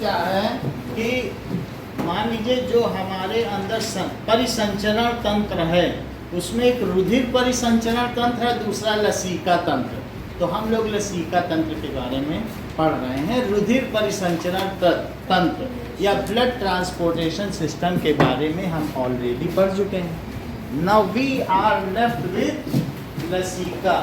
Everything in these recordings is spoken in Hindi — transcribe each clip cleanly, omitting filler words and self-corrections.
क्या है कि मान लीजिए जो हमारे अंदर परिसंचरण तंत्र है उसमें एक रुधिर परिसंचरण तंत्र है, दूसरा लसीका तंत्र। तो हम लोग लसीका तंत्र के बारे में पढ़ रहे हैं। रुधिर परिसंचरण तंत्र या ब्लड ट्रांसपोर्टेशन सिस्टम के बारे में हम ऑलरेडी पढ़ चुके हैं। Now we are left with लसीका।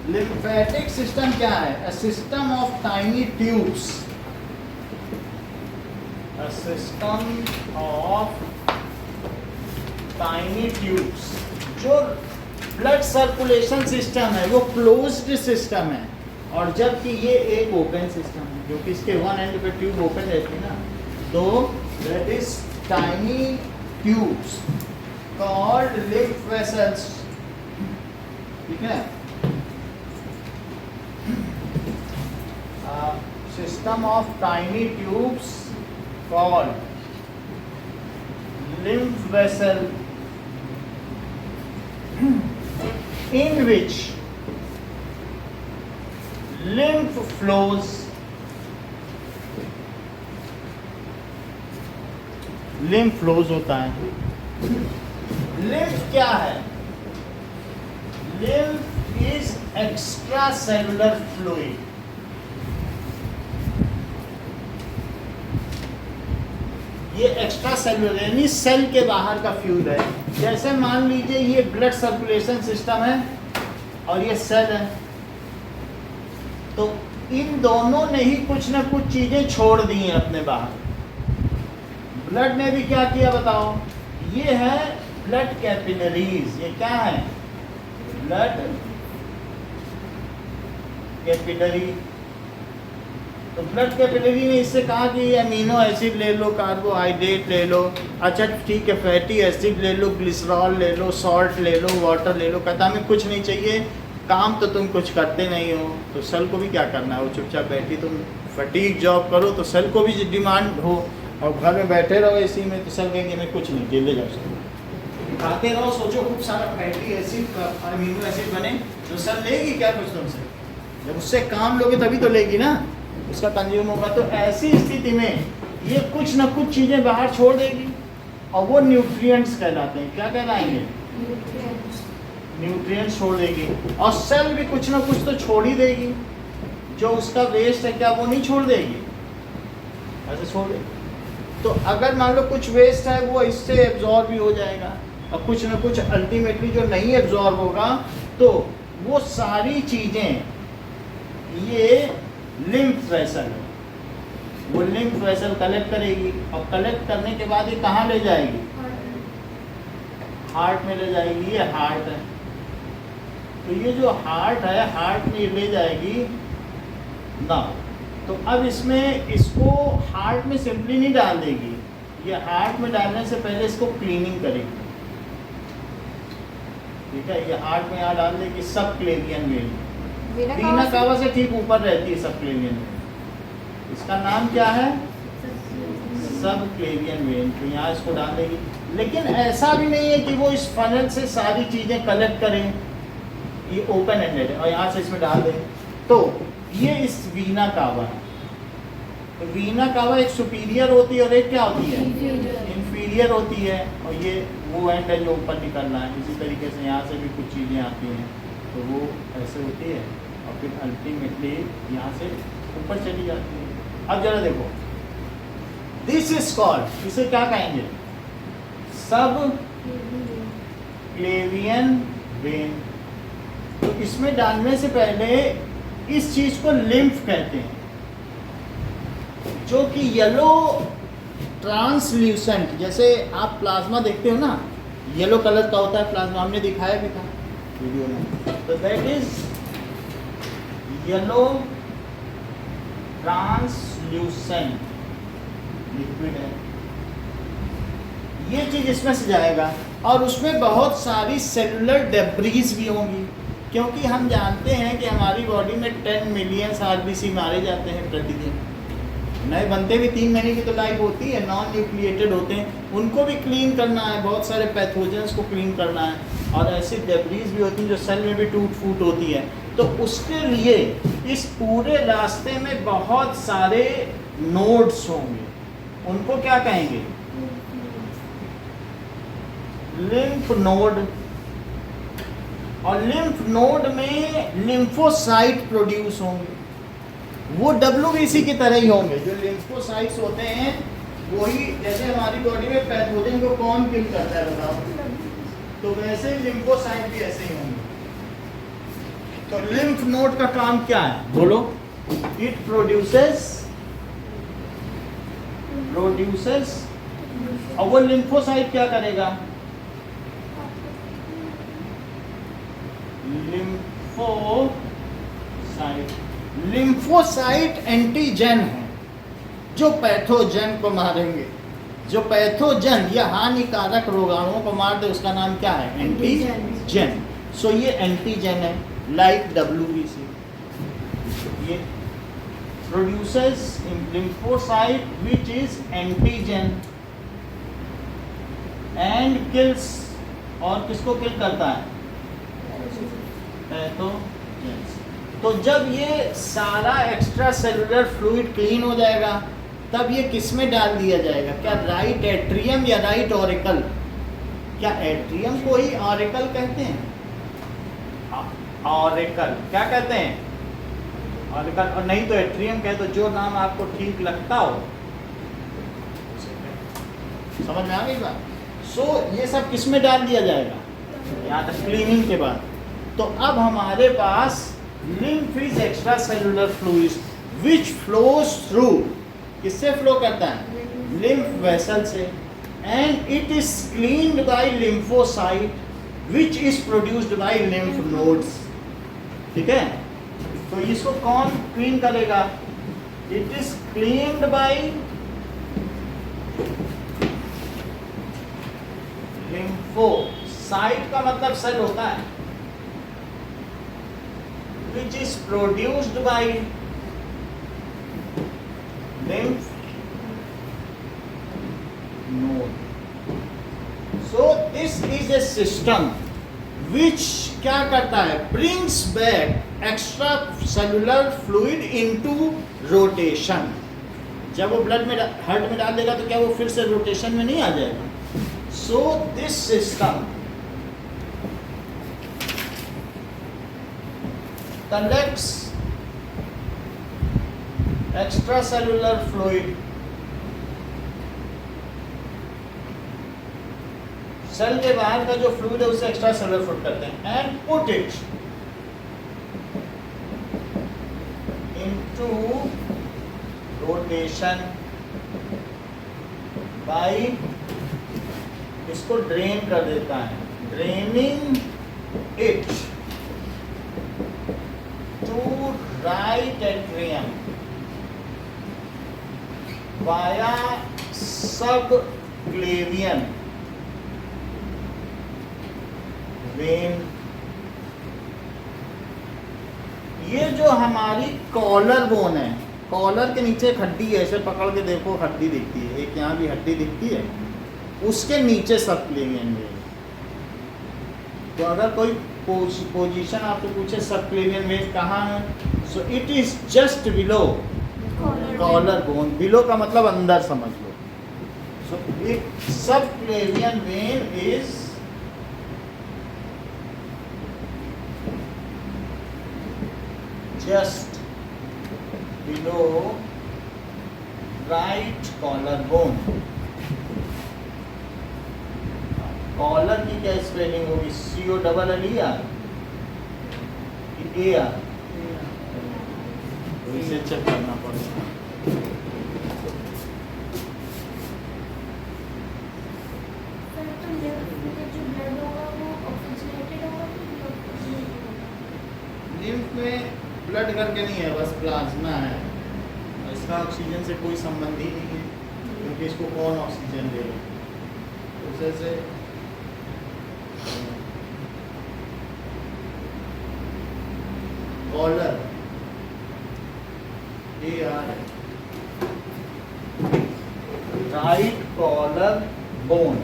लिम्फेटिक सिस्टम क्या है? A system of tiny tubes, a system of tiny tubes. जो ब्लड सर्कुलेशन सिस्टम है वो क्लोज्ड सिस्टम है, और जबकि ये एक ओपन सिस्टम है, क्योंकि इसके वन एंड पे ट्यूब ओपन रहती है ना। तो that is tiny tubes called lymph vessels. ठीक है, system of tiny tubes called lymph vessel in which lymph flows होता है। lymph क्या है? lymph is extracellular fluid। ये एक्स्ट्रा सेलुलर यानी सेल के बाहर का फ्लूइड है। जैसे मान लीजिए ये ब्लड सर्कुलेशन सिस्टम है और ये सेल है, तो इन दोनों ने ही कुछ ना कुछ चीजें छोड़ दी हैं अपने बाहर। ब्लड ने भी क्या किया बताओ? ये है ब्लड कैपिलरीज। ये क्या है? Blood capillary. तो ब्लड कैपिलरी ने इससे कहा कि अमीनो एसिड ले लो, कार्बोहाइड्रेट ले लो, अच्छा ठीक है फैटी एसिड ले लो, ग्लिसरॉल ले लो, सॉल्ट ले लो, वाटर ले लो। कहता हमें कुछ नहीं चाहिए, काम तो तुम कुछ करते नहीं हो। तो सेल को भी क्या करना है? वो चुपचाप बैठी, तुम फटीक जॉब करो तो सेल को भी डिमांड हो, और घर में बैठे रहो इसी में तो सेल कहेंगे मैं कुछ नहीं, ले जाओ खाते रहो, सोचो खूब सारा फैटी एसिड अमीनो एसिड बने, तो सेल लेगी क्या कुछ तुमसे? जब उससे काम लोगे तभी तो लेगी ना, उसका कंज्यूम होगा। तो ऐसी स्थिति में ये कुछ ना कुछ चीजें बाहर छोड़ देगी, और वो न्यूट्रिएंट्स कहलाते हैं। क्या कहलाएंगे? न्यूट्रिएंट्स छोड़ देगी। और सेल भी कुछ ना कुछ तो छोड़ ही देगी। जो उसका वेस्ट है क्या वो नहीं छोड़ देगी? ऐसे छोड़ देगी। तो अगर मान लो कुछ वेस्ट है वो इससे एब्जॉर्ब भी हो जाएगा, और कुछ ना कुछ अल्टीमेटली जो नहीं एब्जॉर्ब होगा, तो वो सारी चीजें ये लिम्फ वेसल है, वो लिम्फ वेसल कलेक्ट करेगी, और कलेक्ट करने के बाद ये कहाँ ले जाएगी? हार्ट में ले जाएगी। ये हार्ट है, तो ये जो हार्ट है हार्ट में ले जाएगी ना। तो अब इसमें इसको हार्ट में सिंपली नहीं डाल देगी, ये हार्ट में डालने से पहले इसको क्लीनिंग करेगी। ठीक है, ये हार्ट में यहाँ डाल देगी सब क्लेवियन वेन, वीना कावा से ठीक ऊपर रहती है सब क्लेवियन वेन। इसका नाम क्या है? सब क्लेवियन वेन। तो यहाँ इसको डाल देगी। लेकिन ऐसा भी नहीं है कि वो इस फनल से सारी चीजें कलेक्ट करें, ये ओपन एंडेड है, और यहाँ से इसमें डाल दें। तो ये इस वीना कावा है। तो वीना कावा एक सुपीरियर होती है और एक क्या होती है? इंफीरियर होती है। और ये वो एंड है जो ऊपर निकल रहा है। इसी तरीके से यहाँ से भी कुछ चीज़ें आती हैं, तो वो ऐसे होती है, और फिर अल्टीमेटली यहाँ से ऊपर चली जाती है। अब जरा देखो, दिस इज कॉल्ड, इसे क्या कहेंगे? सब क्लेवियन वेन। तो इसमें डालने से पहले इस चीज को लिम्फ कहते हैं, जो कि येलो ट्रांसल्यूसेंट, जैसे आप प्लाज्मा देखते हो ना, येलो कलर का होता है प्लाज्मा, हमने दिखाया भी था वीडियो में। तो that is yellow translucent liquid है। ये चीज इसमें से जाएगा, और उसमें बहुत सारी सेलुलर डेब्रीज भी होंगी, क्योंकि हम जानते हैं कि हमारी बॉडी में 10 मिलियन आरबीसी मारे जाते हैं प्रतिदिन। नए बनते भी 3 महीने की तो लाइफ होती है, नॉन न्यूक्लिएटेड होते हैं, उनको भी क्लीन करना है, बहुत सारे पैथोजेंस को क्लीन करना है, और ऐसी डेब्रीज भी होती हैं जो सेल में भी टूट फूट होती है। तो उसके लिए इस पूरे रास्ते में बहुत सारे नोड्स होंगे, उनको क्या कहेंगे? Lymph node. और लिम्फ नोड में लिम्फोसाइट प्रोड्यूस होंगे, वो WBC की तरह ही होंगे। जो लिम्फोसाइट्स होते हैं वही, जैसे हमारी बॉडी में पैथोजन को कौन किल करता है बताओ, तो वैसे ही लिम्फोसाइट भी ऐसे ही होंगे। तो लिम्फ नोड का काम क्या है बोलो? इट प्रोड्यूसेस और वो लिम्फोसाइट क्या करेगा? लिम्फोसाइट एंटीजन है जो पैथोजन को मारेंगे। जो पैथोजन या हानिकारक रोगाणुओं को मार दे उसका नाम क्या है? एंटीजन। सो ये एंटीजन है, लाइक WBC। ये produces lymphocyte which is antigen and kills, और किसको किल करता है? पैथोजेंस। तो जब ये सारा एक्स्ट्रा सेलुलर फ्लूइड क्लीन हो जाएगा तब ये किस में डाल दिया जाएगा? क्या राइट एट्रियम या राइट ऑरिकल? क्या एट्रियम को ही ऑरिकल कहते हैं? ऑरिकल क्या कहते हैं? ऑरिकल। और नहीं तो एट्रियम कहे, तो जो नाम आपको ठीक लगता हो। समझ में आ गई बात? सो ये सब किस में डाल दिया जाएगा? यहाँ तक क्लीनिंग के बाद। तो अब हमारे पास lymph is extra cellular fluid which flows through, किससे फ्लो करता है? लिम्फ वेसल से, and it is cleaned by lymphocyte which is produced by lymph nodes. ठीक है, तो इसको कौन क्लीन करेगा? It is cleaned by lymphocyte का मतलब सेल होता है, which is produced by lymph node. So this is a system which क्या करता है? Brings back extra cellular fluid into rotation. जब वो ब्लड में हार्ट में डाल देगा तो क्या वो फिर से रोटेशन में नहीं आ जाएगा? So this system collects extracellular fluid, cell के बाहर का जो फ्लूइड है उसे एक्स्ट्रा सेलुलर फ्लूइड कहते हैं, and put it into rotation by, इसको ड्रेन कर देता है, draining it to right atrium via subclavian vein. ये जो हमारी कॉलर बोन है, कॉलर के नीचे एक हड्डी है, ऐसे पकड़ के देखो हड्डी दिखती है, एक यहाँ भी हड्डी दिखती है, उसके नीचे सबक्लेवियन वेन। तो अगर कोई पोजीशन आपको पूछे सबक्लेवियन वेन कहाँ है, so it is just below collar bone. Below का मतलब अंदर समझ लो। So it subclavian vein is just below right collarbone। Collar की क्या स्पेलिंग होगी? COLLER कि AR? इसे चेक करना पड़ेगा। लिम्फ में ब्लड करके नहीं है, बस प्लाज्मा है, इसका ऑक्सीजन से कोई संबंध ही नहीं है, क्योंकि इसको कौन ऑक्सीजन देगा? उसे से कॉलर AR है। Right collar bone.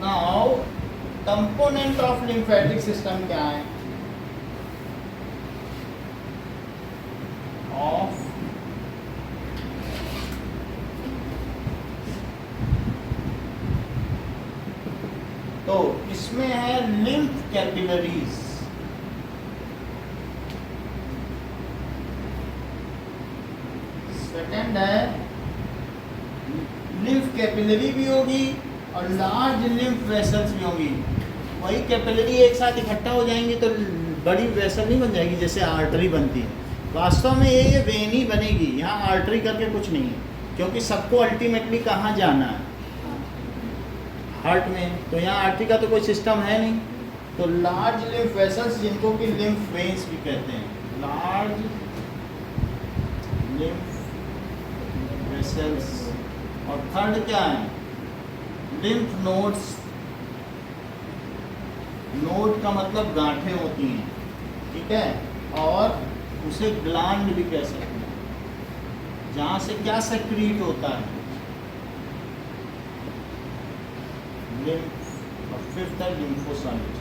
Now component of lymphatic system क्या है? ऑफ तो इसमें है लिम्फ कैपिलरीज। सेकंड है लिम्फ कैपिलरी भी होगी और लार्ज लिम्फ वेसल्स भी होंगी। वही कैपिलरी एक साथ इकट्ठा हो जाएंगी तो बड़ी वेसल नहीं बन जाएगी जैसे आर्टरी बनती है। वास्तव में ये वेन ही बनेगी, यहाँ आर्टरी करके कुछ नहीं है, क्योंकि सबको अल्टीमेटली कहाँ जाना है? हार्ट में। तो यहाँ आर्टरी का तो कोई सिस्टम है नहीं। तो लार्ज लिम्फ वेसल्स जिनको कि लिम्फ वेन्स भी कहते हैं, लार्ज लिम्फ वेसल्स। और थर्ड क्या है? Lymph nodes. नोड का मतलब गांठें होती हैं, ठीक है, और उसे ग्लैंड भी कह सकते हैं, जहाँ से क्या सेक्रीट होता है? लिम्फ। और फिफ्थ है लिम्फोसाइट।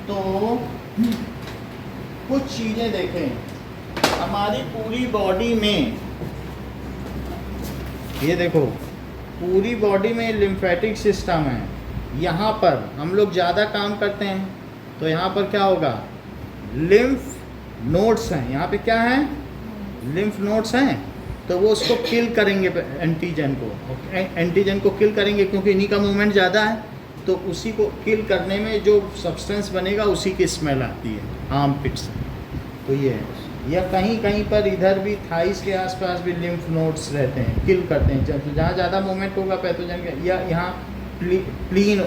तो कुछ चीजें देखें हमारी पूरी बॉडी में, ये देखो पूरी बॉडी में लिम्फेटिक सिस्टम है। यहाँ पर हम लोग ज़्यादा काम करते हैं तो यहाँ पर क्या होगा? लिम्फ नोड्स हैं। यहाँ पे क्या है? लिम्फ नोड्स हैं। तो वो उसको किल करेंगे, एंटीजन को किल करेंगे, क्योंकि इन्हीं का मूवमेंट ज़्यादा है। तो उसी को किल करने में जो सब्सटेंस बनेगा उसी की स्मेल आती है आर्म पिट से। तो ये है। या कहीं कहीं पर इधर भी थाइस के आसपास भी लिम्फ नोड्स रहते हैं, किल करते हैं जहाँ ज़्यादा मूवमेंट होगा पैथोजन का। या यहाँ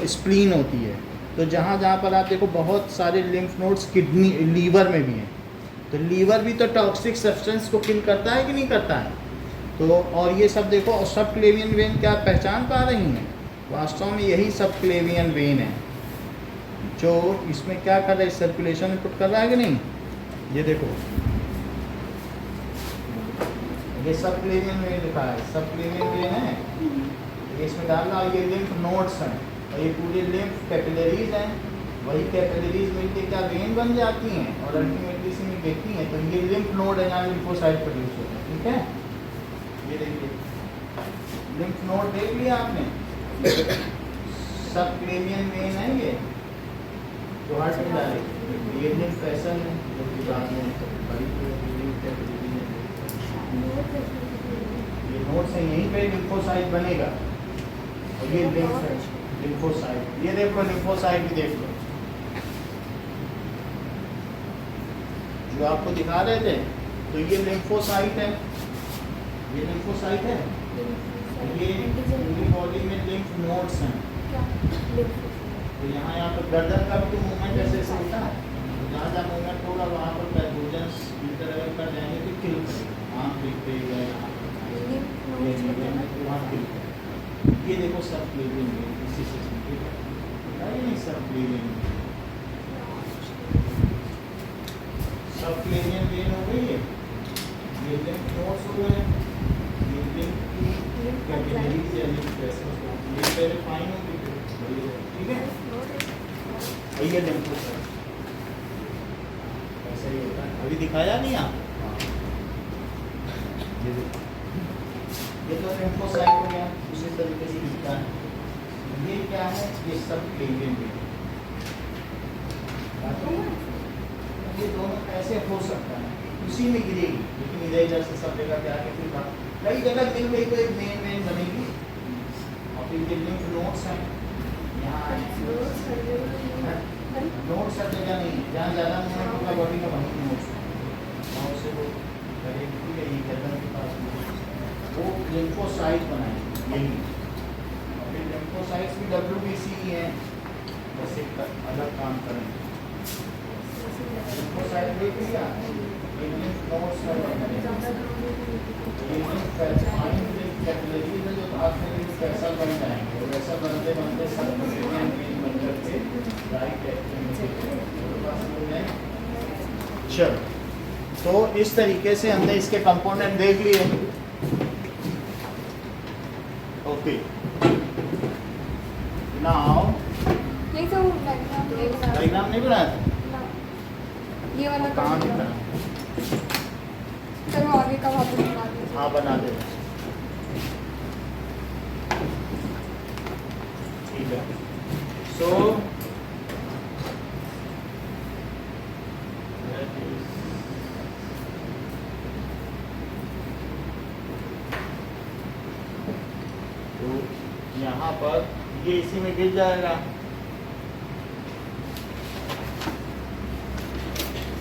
स्प्लीन होती है। तो जहाँ जहाँ पर आप देखो बहुत सारे लिम्फ नोड्स किडनी, लीवर में भी हैं। तो लीवर भी तो टॉक्सिक सब्सटेंस को किल करता है कि नहीं करता है? तो और ये सब देखो, और सब क्लेवियन वेन क्या पहचान पा रही हैं? वास्तव में यही सब क्लेवियन वेन है जो इसमें क्या कर रहा है? सर्कुलेशन इनपुट कर रहा है कि नहीं? ये देखो, ये सब क्लेवियन वेन लिखा है, सब क्लेवियन वेन है। ये इसमें डालना। ये लिम्फ नोड्स हैं और ये पूरे लिम्फ कैपिलरीज हैं। वही कैपिलरीज मिलकर क्या वेन बन जाती हैं और अल्टीमेटली से में गिरती हैं। तो ये लिम्फ नोड है, यहाँ लिम्फोसाइट प्रोड्यूस होता है, ठीक है। ये देखिए लिम्फ नोड देख लिया आपने, सब क्लेवियन वेन है ये जो हार्ट में डाले। ये लिम्फ वेसल है जो कि बाद में बड़ी लिम्फ कैपिलरी है। ये नोड से यहीं पे लिम्फोसाइट बनेगा और ये लिम्फ है, लिम्फोसाइट। ये देखो लिम्फोसाइट भी देख लो जो आपको दिखा रहे थे। तो ये लिम्फोसाइट है, ये लिम्फोसाइट है। ये पूरी बॉडी में लिम्फ नोड्स हैं। तो यहाँ पर गर्दन का भी तो मूवमेंट ऐसे ऐसे होता है। तो जहाँ जहाँ मूवमेंट होगा वहाँ पर पैथोजेंस इंटर अगर कर जाएंगे तो किल करेगा। आँख दिखते गए यहाँ वहाँ किल करेगा। ये देखो सब क्लेवियन वेन इसी सिस्टम की नहीं, सब क्लेवियन सब क्लेवियन वेन हो गई है। ये लिम्फ नोड्स हो गए, ये लिम्फ की कैपिलरीज या लिम्फ वेसल्स हो गए। ये पहले फाइन होगी, ठीक है। और ये लिम्फोसाइट ऐसा ही होता है। अभी दिखाया नहीं आप? ये तो लिम्फोसाइट हो गया, उसी तरीके से दिखता है। ये क्या है? ये सब क्लेवियन वेन। ये दोनों ऐसे हो सकता है, उसी में गिरेगी, लेकिन इधर इधर से सब जगह क्या कहती है, कई जगह गिर गई तो एक मेन वेन बनेगी। और फिर ये लिम्फ नोड्स हैं, यहाँ नोड्स हर जगह नहीं है, जहाँ ज़्यादा मूवमेंट होगा बॉडी का वहीं नोड्स वहाँ से वो करेगी। ये गर्दन के पास वो लिम्फोसाइट बनाएंगे यही। और फिर लिम्फोसाइट्स भी WBC ही हैं, बस एक अलग काम करेंगे। लिम्फोसाइट देख लिया, ये लिम्फ नोड्स है, ये लिम्फ कैपिलरीज है जो हाथ में लिम्फ वैसा बन जाएंगे। और वैसा बनते बनते सब क्लेवियन वेन बन करके राइट एक्टिंग चलो, तो इस तरीके से हमने इसके कंपोनेंट देख लिए। ओके, नाउ नहीं तो डायग्राम नहीं बनाया था? ये वाला कहाँ कर नहीं दो। बना? चलो आगे का वापस बना दीजिए। हाँ बना दे, ठीक है। सो तो यहाँ पर ये इसी में गिर जाएगा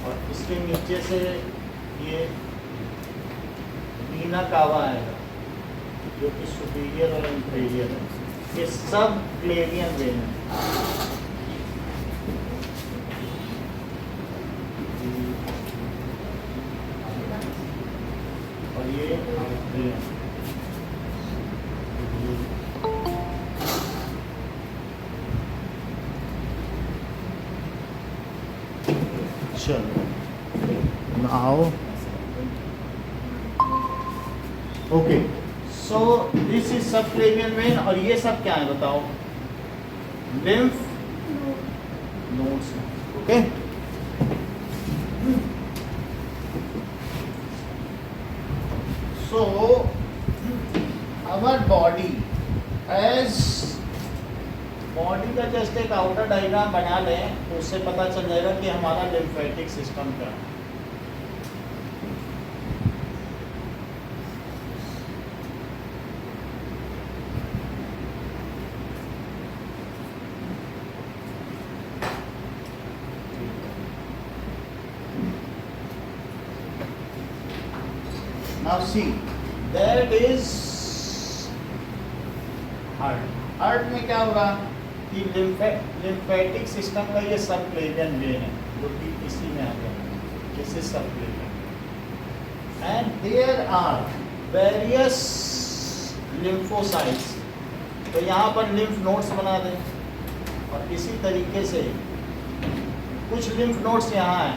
और इसके नीचे से ये वीना कावा आएगा जो कि सुपीरियर और इंफीरियर है। ये सब क्लेवियन वेन है। और ये चलो now okay, so this is subclavian vein. और ये सब क्या है बताओ? Lymph nodes. Okay, so our body as body का जस्ट एक आउटर डायग्राम बना लें तो उससे पता चल जाएगा कि हमारा लिम्फेटिक सिस्टम क्या है। Now see, that is heart. Heart में क्या होगा कि लिम्फेटिक सिस्टम का ये सबक्लेवियन वेन है जो कि इसी में आ गया। This is subclavian and there are various lymphocytes. तो यहाँ पर लिम्फ नोड्स बना दें और इसी तरीके से कुछ लिम्फ नोड्स यहाँ हैं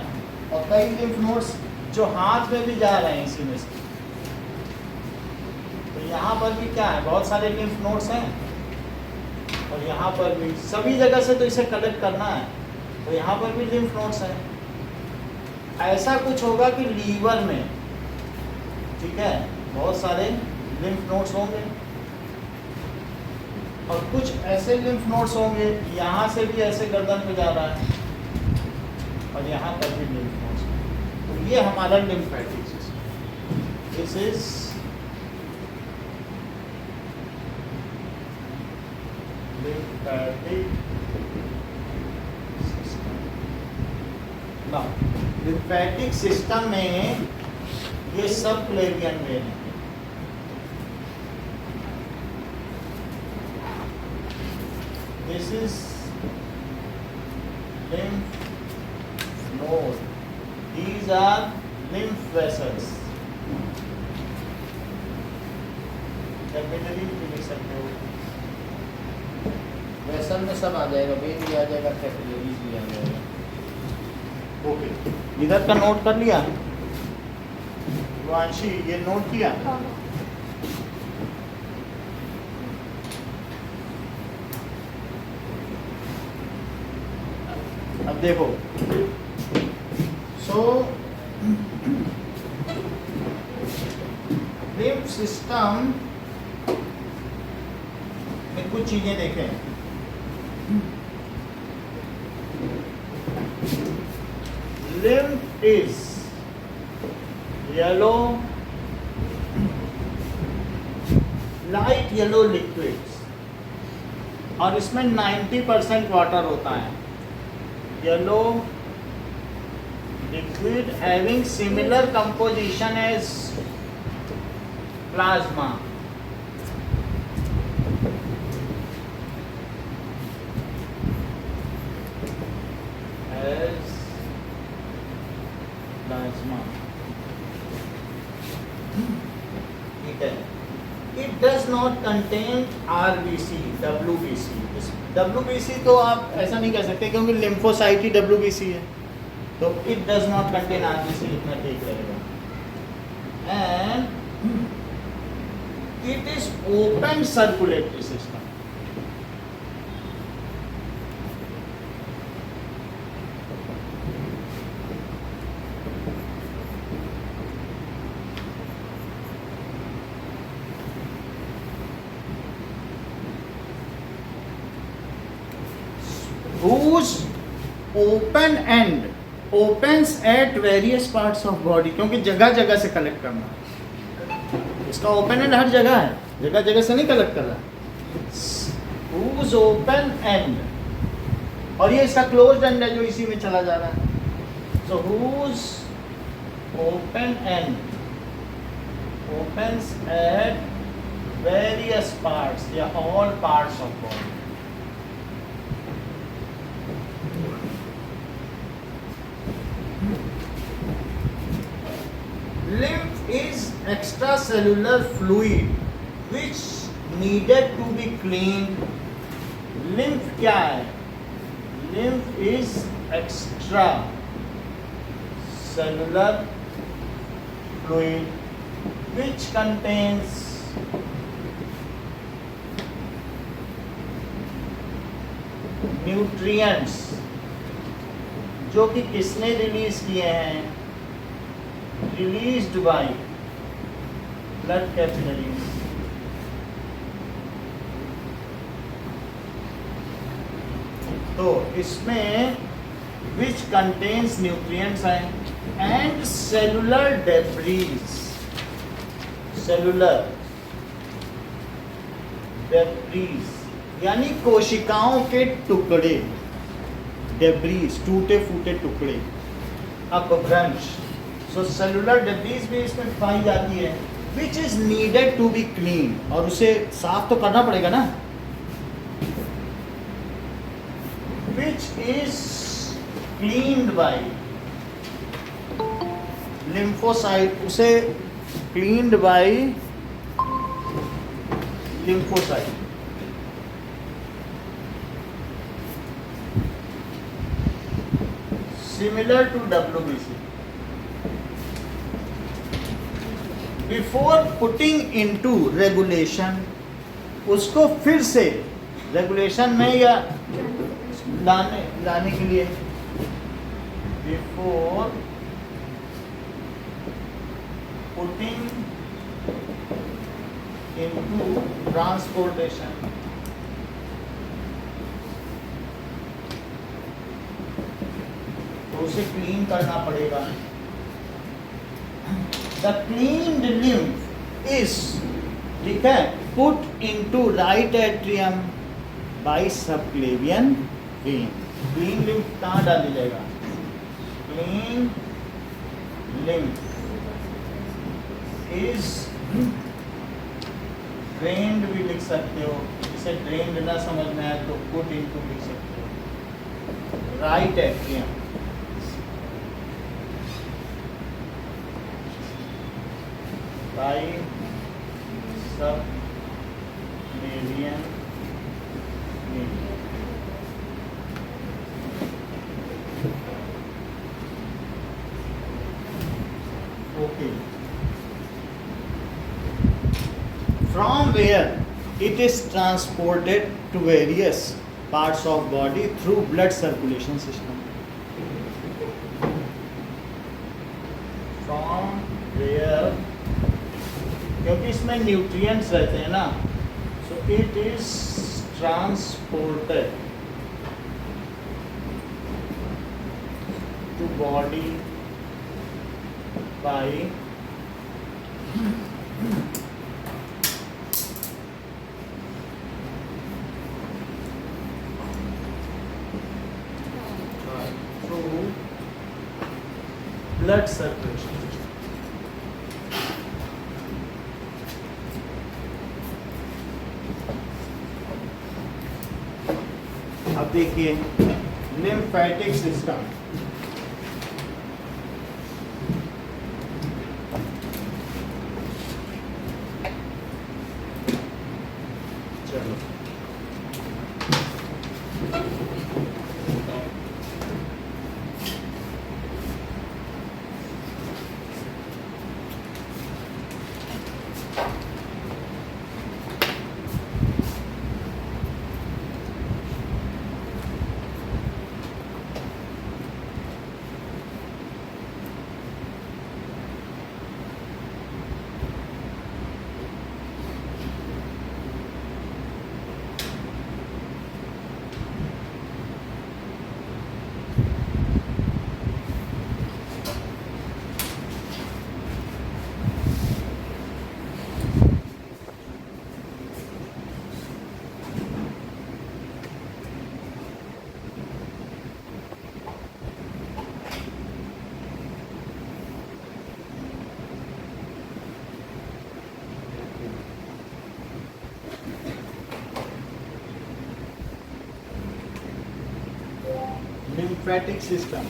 और कई लिम्फ नोड्स जो हाथ में भी जा रहे हैं इसी में से। तो यहाँ पर भी क्या है, बहुत सारे लिम्फ नोड्स हैं और यहाँ पर भी सभी जगह से तो इसे कलेक्ट करना है। तो यहाँ पर भी लिम्फ नोड्स हैं। ऐसा कुछ होगा कि लीवर में, ठीक है, बहुत सारे लिम्फ नोड्स होंगे और कुछ ऐसे लिम्फ नोड्स होंगे यहाँ से भी ऐसे गर्दन पे जा रहा है और यहाँ पर भी लिम्फ नोड्स। तो ये हमारा lymphatic system. This is lymphatic system। Now, lymphatic system में ये सब क्लेवियन वेन है। This is lymph node. These are lymph vessels। Capillary भी लिख सकते हो। वेसल में सब आ जाएगा, वेन भी आ जाएगा, कैपिलरीज भी आ जाएगा। ओके, इधर का नोट कर लिया वांशी? ये नोट किया? अब देखो, सो लिम्फ सिस्टम में कुछ चीजें देखें। Lymph is yellow, light yellow liquids और इसमें 90% वाटर होता है। Yellow liquid having similar composition as plasma. ठीक है, it does not contain RBC, WBC। WBC तो आप ऐसा नहीं कह सकते क्योंकि लिम्फोसाइट ही WBC है। तो इट डज नॉट कंटेन आदि से लिखना ठीक रहेगा. And it is open circulatory system. whose open end opens at various parts of body. क्योंकि जगह जगह से कलेक्ट करना है. इसका ओपन एंड हर जगह है, जगह जगह से नहीं कलेक्ट कर रहा. whose open end, और ये इसका क्लोज्ड एंड है जो इसी में चला जा रहा है. so whose open end opens at various parts या all parts of body. Lymph is extracellular fluid which needed to be cleaned. Lymph क्या है? Lymph is extracellular fluid which contains nutrients जो कि किसने रिलीज किए हैं? Released by blood capillaries. तो इसमें which contains nutrients हैं and cellular debris. Cellular debris यानी कोशिकाओं के टुकड़े. Debris टूटे फूटे टुकड़े. अपभ्रंश. So cellular debris भी इसमें पाई जाती है which is needed to be cleaned. और उसे साफ तो करना पड़ेगा ना. Which is cleaned by lymphocyte. उसे cleaned by lymphocyte. Similar to WBC. Before putting into regulation, उसको फिर से रेगुलेशन में या लाने के लिए before putting into transportation, तो उसे क्लीन करना पड़ेगा. The cleaned lymph is, ठीक है, put into right atrium by subclavian vein. Clean lymph कहाँ डाली जाएगा? Clean lymph is drained भी लिख सकते हो. इसे drained ना समझना है तो put into लिख सकते हो. Right atrium. By subclavian vein. Okay. From where it is transported to various parts of body through blood circulation system. From where, क्योंकि इसमें न्यूट्रिएंट्स रहते हैं ना, so it is transported to body by through blood circulation. अब देखिए लिम्फेटिक सिस्टम. चलो lymphatic system.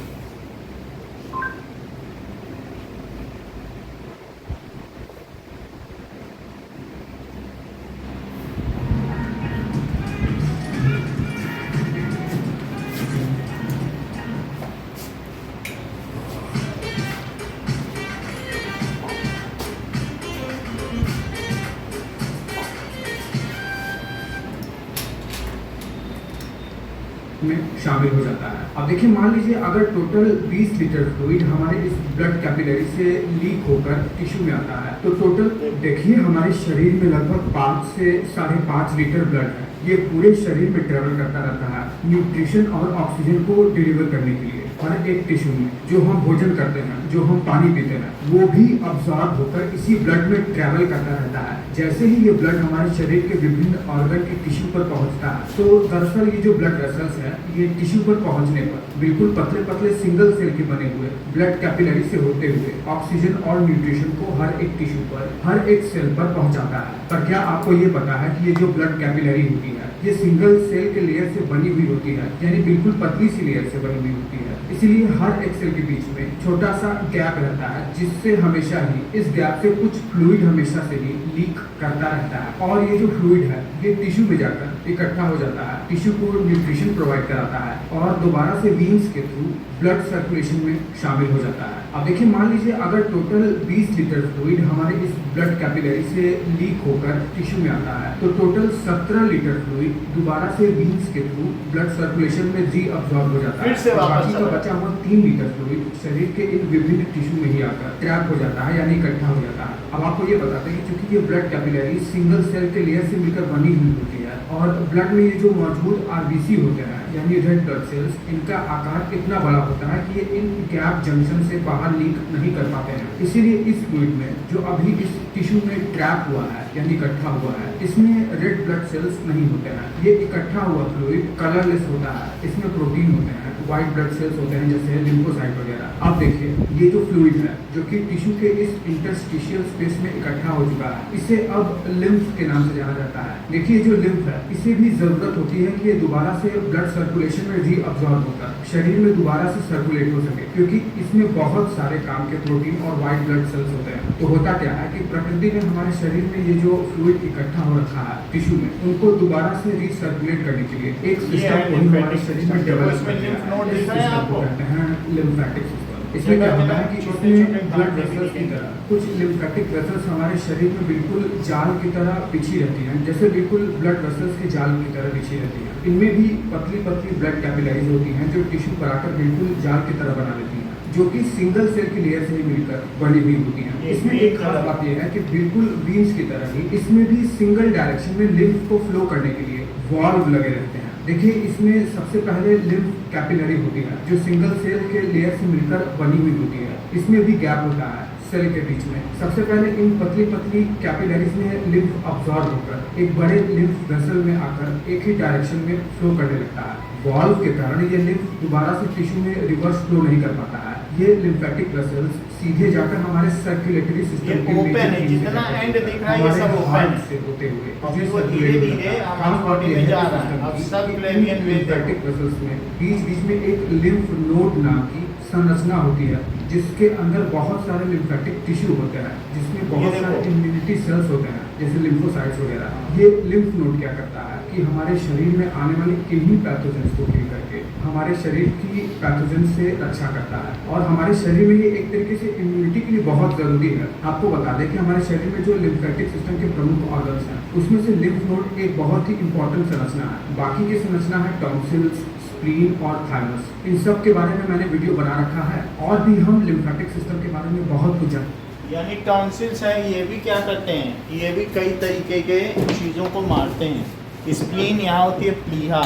में शामिल हो जाता है। अब देखिए, मान लीजिए अगर टोटल 20 लीटर फ्लूइड हमारे इस ब्लड कैपिलरी से लीक होकर टिश्यू में आता है, तो टोटल देखिए हमारे शरीर में लगभग 5 से 5.5 लीटर ब्लड है। ये पूरे शरीर में ट्रेवल करता रहता है न्यूट्रिशन और ऑक्सीजन को डिलीवर करने के लिए। हर एक टिश्यू में जो हम भोजन करते हैं, जो हम पानी पीते हैं, वो भी अब्सॉर्ब होकर इसी ब्लड में ट्रेवल करता रहता है। जैसे ही ये ब्लड हमारे शरीर के विभिन्न ऑर्गन के टिश्यू पर पहुंचता है, तो दरअसल ये जो ब्लड वेसल्स है, ये टिश्यू पर पहुंचने पर बिल्कुल पतले पतले सिंगल सेल के बने हुए ब्लड कैपिलरी से होते हुए ऑक्सीजन और न्यूट्रिशन को हर एक टिश्यू पर, हर एक सेल पर पहुंचाता है। पर क्या आपको ये पता है कि ये जो ब्लड कैपिलरी होती है, ये सिंगल सेल के लेयर से बनी हुई होती है, यानी बिल्कुल पतली सी लेयर से बनी हुई होती है। इसलिए हर एक सेल के बीच में छोटा सा गैप रहता है, जिससे हमेशा ही इस गैप से कुछ फ्लूइड हमेशा से ही लीक करता रहता है। और ये जो फ्लूइड है, ये टिश्यू में जाकर इकट्ठा हो जाता है, टिश्यू को न्यूट्रिशन प्रोवाइड कराता है और दोबारा से वीन्स के थ्रू ब्लड सर्कुलेशन में शामिल हो जाता है। अब देखिए, मान लीजिए अगर टोटल 20 लीटर फ्लूइड हमारे इस ब्लड कैपिलरी से लीक होकर टिश्यू में आता है, तो टोटल 17 लीटर फ्लूइड दोबारा से वीन्स के थ्रू ब्लड सर्कुलेशन में रीअब्सॉर्ब हो जाता है। बाकी का बचा हुआ 3 लीटर फ्लूइड शरीर के इन विभिन्न टिश्यू में ही आकर ट्रैप हो जाता है, यानी इकट्ठा हो जाता है। अब आपको ये बताते हैं कि चूंकि ये ब्लड कैपिलरी सिंगल सेल के लेयर से मिलकर बनी हुई होती है और ब्लड में ये जो मौजूद आरबीसी होते हैं, यानी रेड ब्लड सेल्स, इनका आकार इतना बड़ा होता है कि ये इन गैप जंक्शन से बाहर लीक नहीं कर पाते हैं। इसीलिए इस फ्लूइड में जो अभी इस टिश्यू में ट्रैप हुआ है, यानी इकट्ठा हुआ है, इसमें रेड ब्लड सेल्स नहीं होते हैं। ये इकट्ठा हुआ फ्लूइड कलरलेस होता है, इसमें प्रोटीन होते हैं, व्हाइट ब्लड सेल्स होते हैं, जैसे लिम्फोसाइट वगैरह। अब देखिए, ये जो फ्लूइड है जो कि टिश्यू के इस इंटरस्टिशियल स्पेस में इकट्ठा हो चुका है, इसे अब लिम्फ के नाम से जाना जाता है। देखिए, जो लिम्फ है, इसे भी जरूरत होती है कि ये दोबारा से ब्लड सर्कुलेशन में रीअब्सॉर्ब होकर शरीर में दोबारा से सर्कुलेट हो सके, क्योंकि इसमें बहुत सारे काम के प्रोटीन और व्हाइट ब्लड सेल्स होते हैं। तो होता क्या है कि प्रकृति ने हमारे शरीर में ये जो फ्लूइड इकट्ठा हो रखा है टिश्यू में, उनको दोबारा से रीसर्कुलेट करने के लिए एक सिस्टम को हमारे शरीर में डेवलप कर दिया है। इस सिस्टम को कहते हैं लिम्फैटिक सिस्टम। इसमें क्या होता है कि इसमें ब्लड वेसल्स की तरह कुछ लिम्फैटिक वेसल्स हमारे शरीर में बिल्कुल जाल की तरह बिछी रहती हैं, जैसे बिल्कुल ब्लड वेसल्स के जाल की तरह बिछी रहती हैं। इनमें भी पतली पतली ब्लड कैपिलरीज होती हैं जो टिश्यू पर आकर बिल्कुल जाल की तरह बना लेती हैं, जो कि सिंगल सेल की लेयर से ही मिलकर बनी हुई होती हैं। इसमें एक खास बात यह है कि बिल्कुल वीन्स की तरह ही इसमें भी सिंगल डायरेक्शन में लिम्फ को फ्लो करने के लिए वॉल्व लगे रहते हैं। देखिए, इसमें सबसे पहले लिम्फ कैपिलरी होती है जो सिंगल सेल के लेयर से मिलकर बनी हुई होती है। इसमें भी गैप होता है सेल के बीच में। सबसे पहले इन पतली पतली कैपिलरीज में लिम्फ अब्सॉर्ब होकर एक बड़े लिम्फ वेसल में आकर एक ही डायरेक्शन में फ्लो करने लगता है। वॉल्व के कारण ये लिम्फ दोबारा से टिश्यू में रिवर्स फ्लो नहीं कर पाता है। ये लिम्फेटिक वेसल्स सीधे जाकर हमारे सर्कुलेटरी सिस्टम के ओपन है, जितना एंड दिख रहा है ये सब ओपन से होते हुए और वो धीरे-धीरे हमारी बॉडी में जा रहा है। अब सब क्लेवियन लिम्फेटिक वेसल्स में बीच-बीच में एक लिम्फ नोड नाम की संरचना होती है, जिसके अंदर बहुत सारे लिम्फेटिक टिश्यू होते हैं, जिसमें बहुत सारे इम्यूनिटी सेल्स होते हैं, जैसे लिम्फोसाइट्स वगैरह। ये लिम्फ नोड क्या करता है कि हमारे शरीर में आने वाले किन्हीं पैथोजेंस को किल करके हमारे शरीर की पैथोजन से रक्षा करता है। और हमारे शरीर में ये एक तरीके से इम्यूनिटी के लिए बहुत जरूरी है। आपको बता दें कि हमारे शरीर में जो लिम्फेटिक सिस्टम के प्रमुख ऑर्गन्स हैं, उसमें से लिम्फ नोड एक बहुत ही इंपॉर्टेंट संरचना है। बाकी की संरचना है टॉन्सिल्स, स्प्लीन और थाइमस। इन सब के बारे में मैंने वीडियो बना रखा है और भी हम लिम्फेटिक सिस्टम के बारे में बहुत कुछ जानते हैं। यानी टॉन्सिल्स है, ये भी क्या करते हैं, ये भी कई तरीके के चीज़ों को मारते हैं। स्प्लीन यहाँ होती है प्लीहा,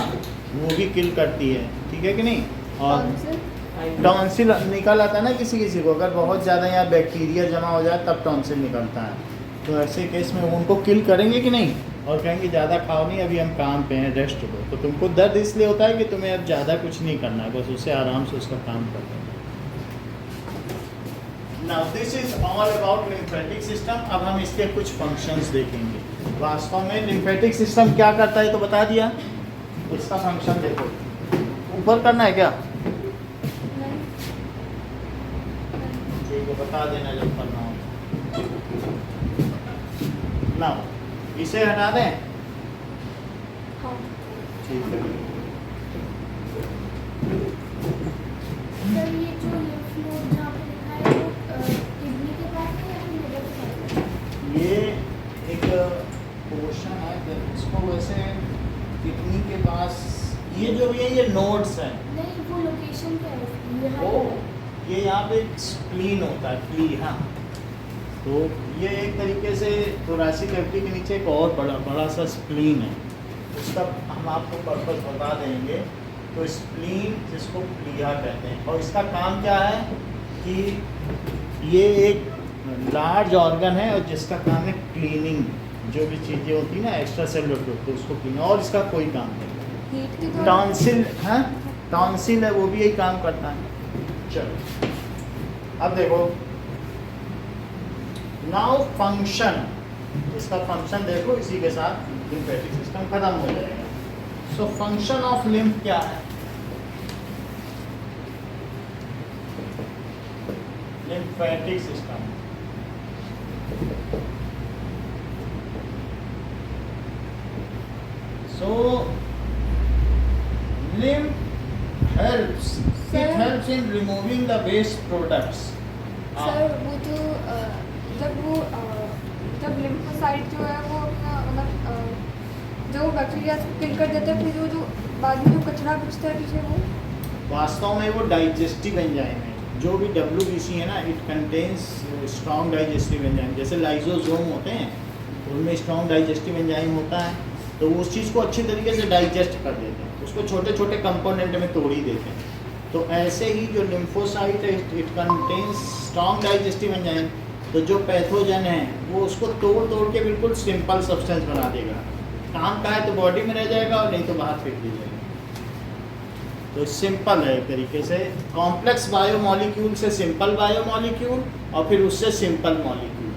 वो भी किल करती है, ठीक है कि नहीं। और टॉन्सिल निकल आता है ना किसी किसी को, अगर बहुत ज़्यादा यहाँ बैक्टीरिया जमा हो जाए तब टॉन्सिल निकलता है। तो ऐसे केस में उनको किल करेंगे कि नहीं, और कहेंगे ज़्यादा खाओ नहीं, अभी हम काम पे हैं, रेस्ट लो। तो तुमको दर्द इसलिए होता है कि तुम्हें अब ज़्यादा कुछ नहीं करना है, बस उससे आराम से उसका काम कर देना। Now this is all about lymphatic system. अब हम इसके कुछ फंक्शंस देखेंगे। वास्तव में लिम्फेटिक सिस्टम क्या करता है तो बता दिया, इसका फंक्शन देखो। ऊपर करना है क्या, बता देना जब करना हो। ना इसे हटा दें, हाँ ठीक है। सर ये जो lymph node जहाँ पे लिखा है वो किडनी के पास है या फिर लिवर के पास है? ये एक पोर्शन है कि इसको वैसे किडनी के पास, ये जो भी है ये नोड्स हैं। नहीं, वो लोकेशन क्या है उसकी? यहाँ ओ पे। ये यहाँ पे स्प्लीन होता है, प्ली, हाँ। तो ये एक तरीके से थोरेसिक कैविटी के नीचे एक और बड़ा सा स्प्लीन है, उसका हम आपको पर्पस बता देंगे। तो स्प्लीन जिसको प्लीहा कहते हैं, और इसका काम क्या है कि ये एक लार्ज ऑर्गन है और जिसका काम है क्लीनिंग, जो भी चीज़ें होती हैं ना एक्स्ट्रा सेलुलर ग्रुप, तो उसको क्लीन, और इसका कोई काम नहीं। हीट की तो टॉन्सिल, हाँ टॉन्सिल है, वो भी यही काम करता है। चलो अब देखो, नाउ फंक्शन, इसका फंक्शन देखो, इसी के साथ लिम्फेटिक सिस्टम खत्म हो जाएगा। सो फंक्शन ऑफ लिम्फ क्या है? Lymphatic system, so lymph helps, Sir? it helps in removing the waste products. Sir वो जो जब लिम्फोसाइट जो है वो अपना मतलब जो बैक्टीरिया को किल कर देता है, फिर वो जो बाद में जो कचरा बचता है पीछे वो वास्तव में वो डाइजेस्टिव एंजाइम है। जो भी WBC है ना, it contains strong digestive enzyme. जैसे लाइजोसोम होते हैं, उनमें स्ट्रॉन्ग डाइजेस्टिव एंजाइम होता है, तो वो उस चीज़ को अच्छी तरीके से डाइजेस्ट कर देते हैं, उसको छोटे छोटे कंपोनेंट में तोड़ ही देते हैं। तो ऐसे ही जो लिम्फोसाइट है, it contains strong digestive enzyme. तो जो पैथोजन है वो उसको तोड़ तोड़ के बिल्कुल सिंपल सब्सटेंस बना देगा। काम का है तो बॉडी में रह जाएगा, और नहीं तो बाहर फेंक दी जाएगा। तो सिंपल है एक तरीके से, कॉम्प्लेक्स बायोमॉलिक्यूल से सिंपल बायोमॉलिक्यूल, और फिर उससे सिंपल मॉलिक्यूल।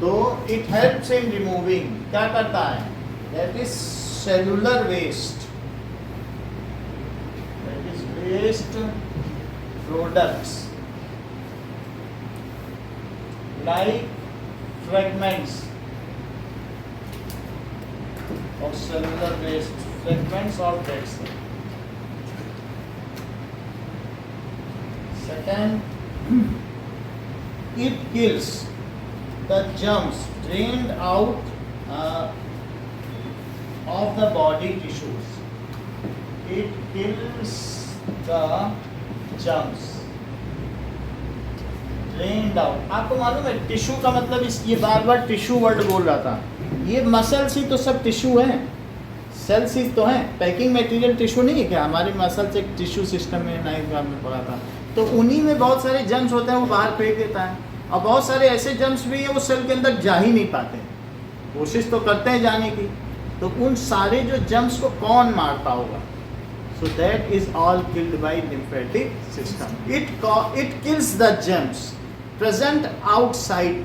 तो इट हेल्प्स इन रिमूविंग, क्या करता है? That is cellular waste, that is waste products like fragments of cellular waste, fragments of dead cell. Second, it kills the germs drained out of the body tissues. It kills the germs drained out. आपको मालूम है टिश्यू का मतलब, इस ये बार बार टिश्यू वर्ड बोल रहा था, ये मसल्स ही तो सब टिश्यू हैं, सेल्स ही तो हैं। पैकिंग मटेरियल टिश्यू नहीं है क्या? हमारे मसल्स एक टिश्यू सिस्टम में 9th क्लास में पढ़ा था। तो उन्हीं में बहुत सारे जर्म्स होते हैं, वो बाहर फेंक देता है। और बहुत सारे ऐसे जर्म्स भी हैं वो सेल के अंदर जा ही नहीं पाते, कोशिश तो करते हैं जाने की। तो उन सारे जो जर्म्स को कौन मारता होगा? So that is all killed by lymphatic system. It kills the germs present outside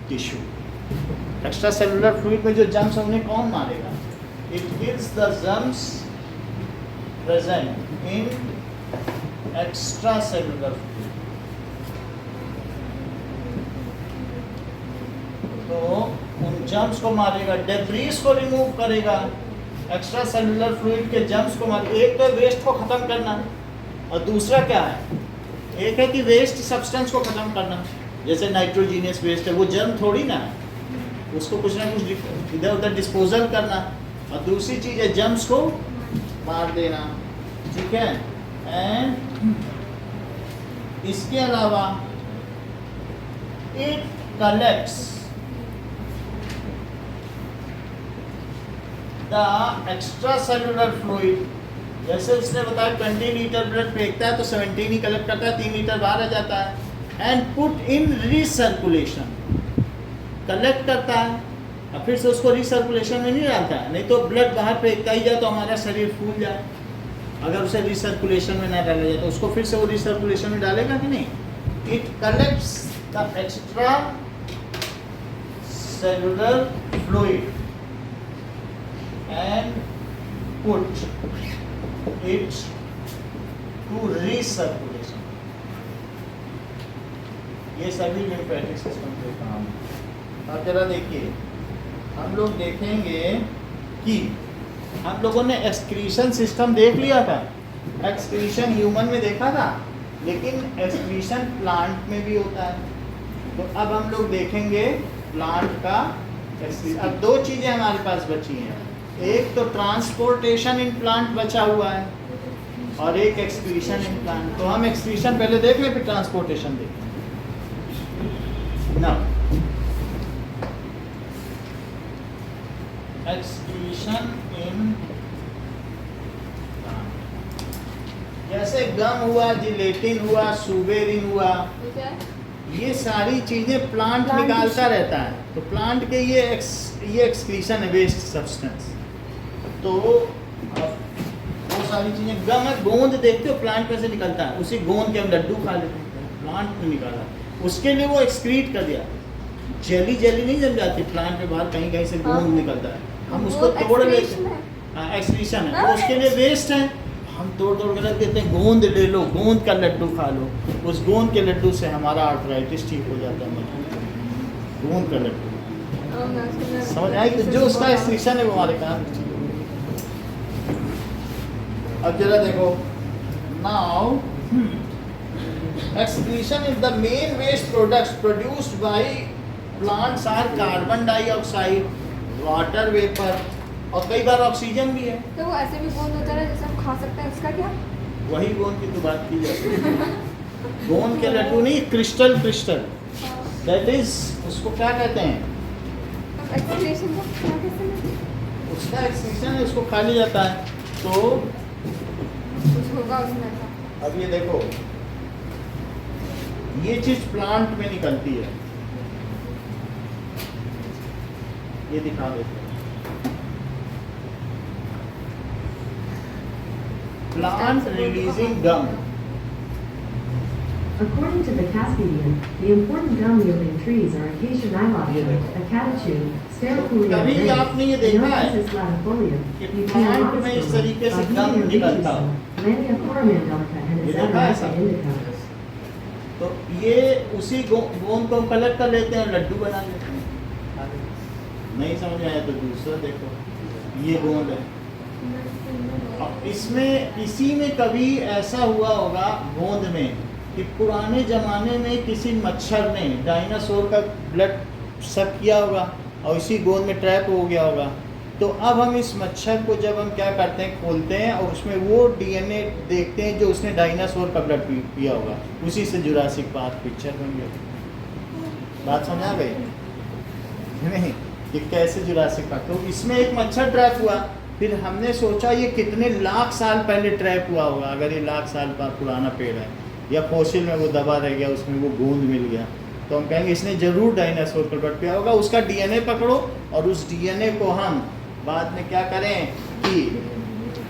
tissue. Extracellular fluid में जो germs हैं उन्हें कौन मारेगा? It kills the germs present in extracellular fluid. तो उन germs को मारेगा, debris को रिमूव करेगा, एक्स्ट्रा सेलुलर फ्लूइड के जर्म्स को मार। एक तो वेस्ट को खत्म करना, और दूसरा क्या है? एक है कि वेस्ट सब्सटेंस को खत्म करना, जैसे नाइट्रोजीनियस वेस्ट है, वो जर्म थोड़ी ना है, उसको कुछ ना कुछ इधर उधर डिस्पोजल करना। और दूसरी चीज़ है जर्म्स को मार देना, ठीक है। एंड इसके अलावा it collects the extra cellular fluid. जैसे उसने बताया 20 लीटर ब्लड फेंकता है तो 17 ही कलेक्ट करता है, 3 लीटर बाहर आ जाता है। And put in recirculation, collect करता है और फिर से उसको रिसर्कुलेशन में नहीं डालता है। नहीं तो ब्लड बाहर फेंकता ही जाए तो हमारा शरीर फूल जाए, अगर उसे रिसर्कुलेशन में ना डाला जाए तो उसको फिर से वो रिसर्कुलेशन में डालेगा कि नहीं। It collects the extra cellular fluid and put it to recirculation. ये सभी लिम्फेटिक सिस्टम के काम है। अब जरा देखिए, हम लोग देखेंगे कि हम लोगों ने एक्सक्रीशन सिस्टम देख लिया था, एक्सक्रीशन ह्यूमन में देखा था, लेकिन एक्सक्रीशन प्लांट में भी होता है। तो अब हम लोग देखेंगे प्लांट का एक्सक्रीशन। अब दो चीज़ें हमारे पास बची हैं, एक तो ट्रांसपोर्टेशन इन प्लांट बचा हुआ है और एक एक्सक्रीशन इन प्लांट। तो हम एक्सक्रीशन पहले देख लें, फिर ट्रांसपोर्टेशन देखें ना। एक्सक्रीशन इन, जैसे गम हुआ, जिलेटिन हुआ, सुबेरिन हुआ, ये क्या है? ये सारी चीजें प्लांट निकालता रहता है। तो प्लांट के ये एक्सक्रीशन है, वेस्ट सब्सटेंस। तो अब वो सारी चीजें, गम है, गोंद देखते हो प्लांट में से निकलता है, उसी गोंद के हम लड्डू खा लेते हैं, प्लांट में निकाला, उसके लिए वो एक्सक्रीट कर दिया। जेली नहीं जम जाती प्लांट में, बाहर कहीं कहीं से गोंद निकलता है, हम उसको तोड़ लेते हैं, हाँ एक्सक्रीशन है, वो उसके लिए वेस्ट है, हम तोड़ के रख देते हैं। गोंद ले लो, गोंद का लड्डू खा लो, उस गोंद के लड्डू से हमारा आर्थराइटिस ठीक हो जाता है। गोंद का लड्डू समझ आए कि जो उसका एक्सक्रीशन है वो हमारे काम की चीज है। अब जरा देखो, now excretion is the main waste products produced by plants are carbon dioxide, water vapour और कई बार ऑक्सीजन भी है। तो वो ऐसे भी गोंद होता है जैसे हम खा सकते हैं, इसका क्या? वही गोंद की तो बात की जाती है। गोंद के लड्डू नहीं, क्रिस्टल दैट इज, उसको क्या कहते हैं, एक्सक्रीशन का क्या कहते हैं? उसका एक्सक्रीशन है, उसको खा लिया जाता है। तो कुछ होगा उसमें ऐसा। अब ये देखो, ये चीज प्लांट में निकलती है, ये दिखा देते हैं। Plant releasing gum. According to the Caspedian, the important gum-yielding trees are Acacia nilotica, Acatachum, Stercolia कभी भी आपने ये देखा है Narcissus latifolia, कि प्लांट में इस तरीके से गम निकलता हो? Lania coromandelica, and ये देखा है Azadirachta सब? indica. तो ये उसी गोंद को कलेक्ट कर लेते हैं, लड्डू बना लेते हैं। नहीं समझ में आया तो दूसरा देखो, ये गोंद है। अब इसमें, इसी में कभी ऐसा हुआ होगा गोंद में कि पुराने ज़माने में किसी मच्छर ने डायनासोर का ब्लड सक किया होगा और इसी गोंद में ट्रैप हो गया होगा। तो अब हम इस मच्छर को जब हम क्या करते हैं, खोलते हैं और उसमें वो डीएनए देखते हैं जो उसने डायनासोर का ब्लड पिया होगा, उसी से जुरासिक पार्क पिक्चर बन गया। बात समझ आ गई नहीं कि कैसे जुरासिक पार्क? तो इसमें एक मच्छर ट्रैप हुआ, फिर हमने सोचा ये कितने लाख साल पहले ट्रैप हुआ होगा। अगर ये लाख साल पुराना पेड़ है या फॉसिल में वो दबा रह गया, उसमें वो गोंद मिल गया, तो हम कहेंगे इसने जरूर डायनासोर का ब्लड पिया होगा। उसका डीएनए पकड़ो और उस डीएनए को हम बाद में क्या करें कि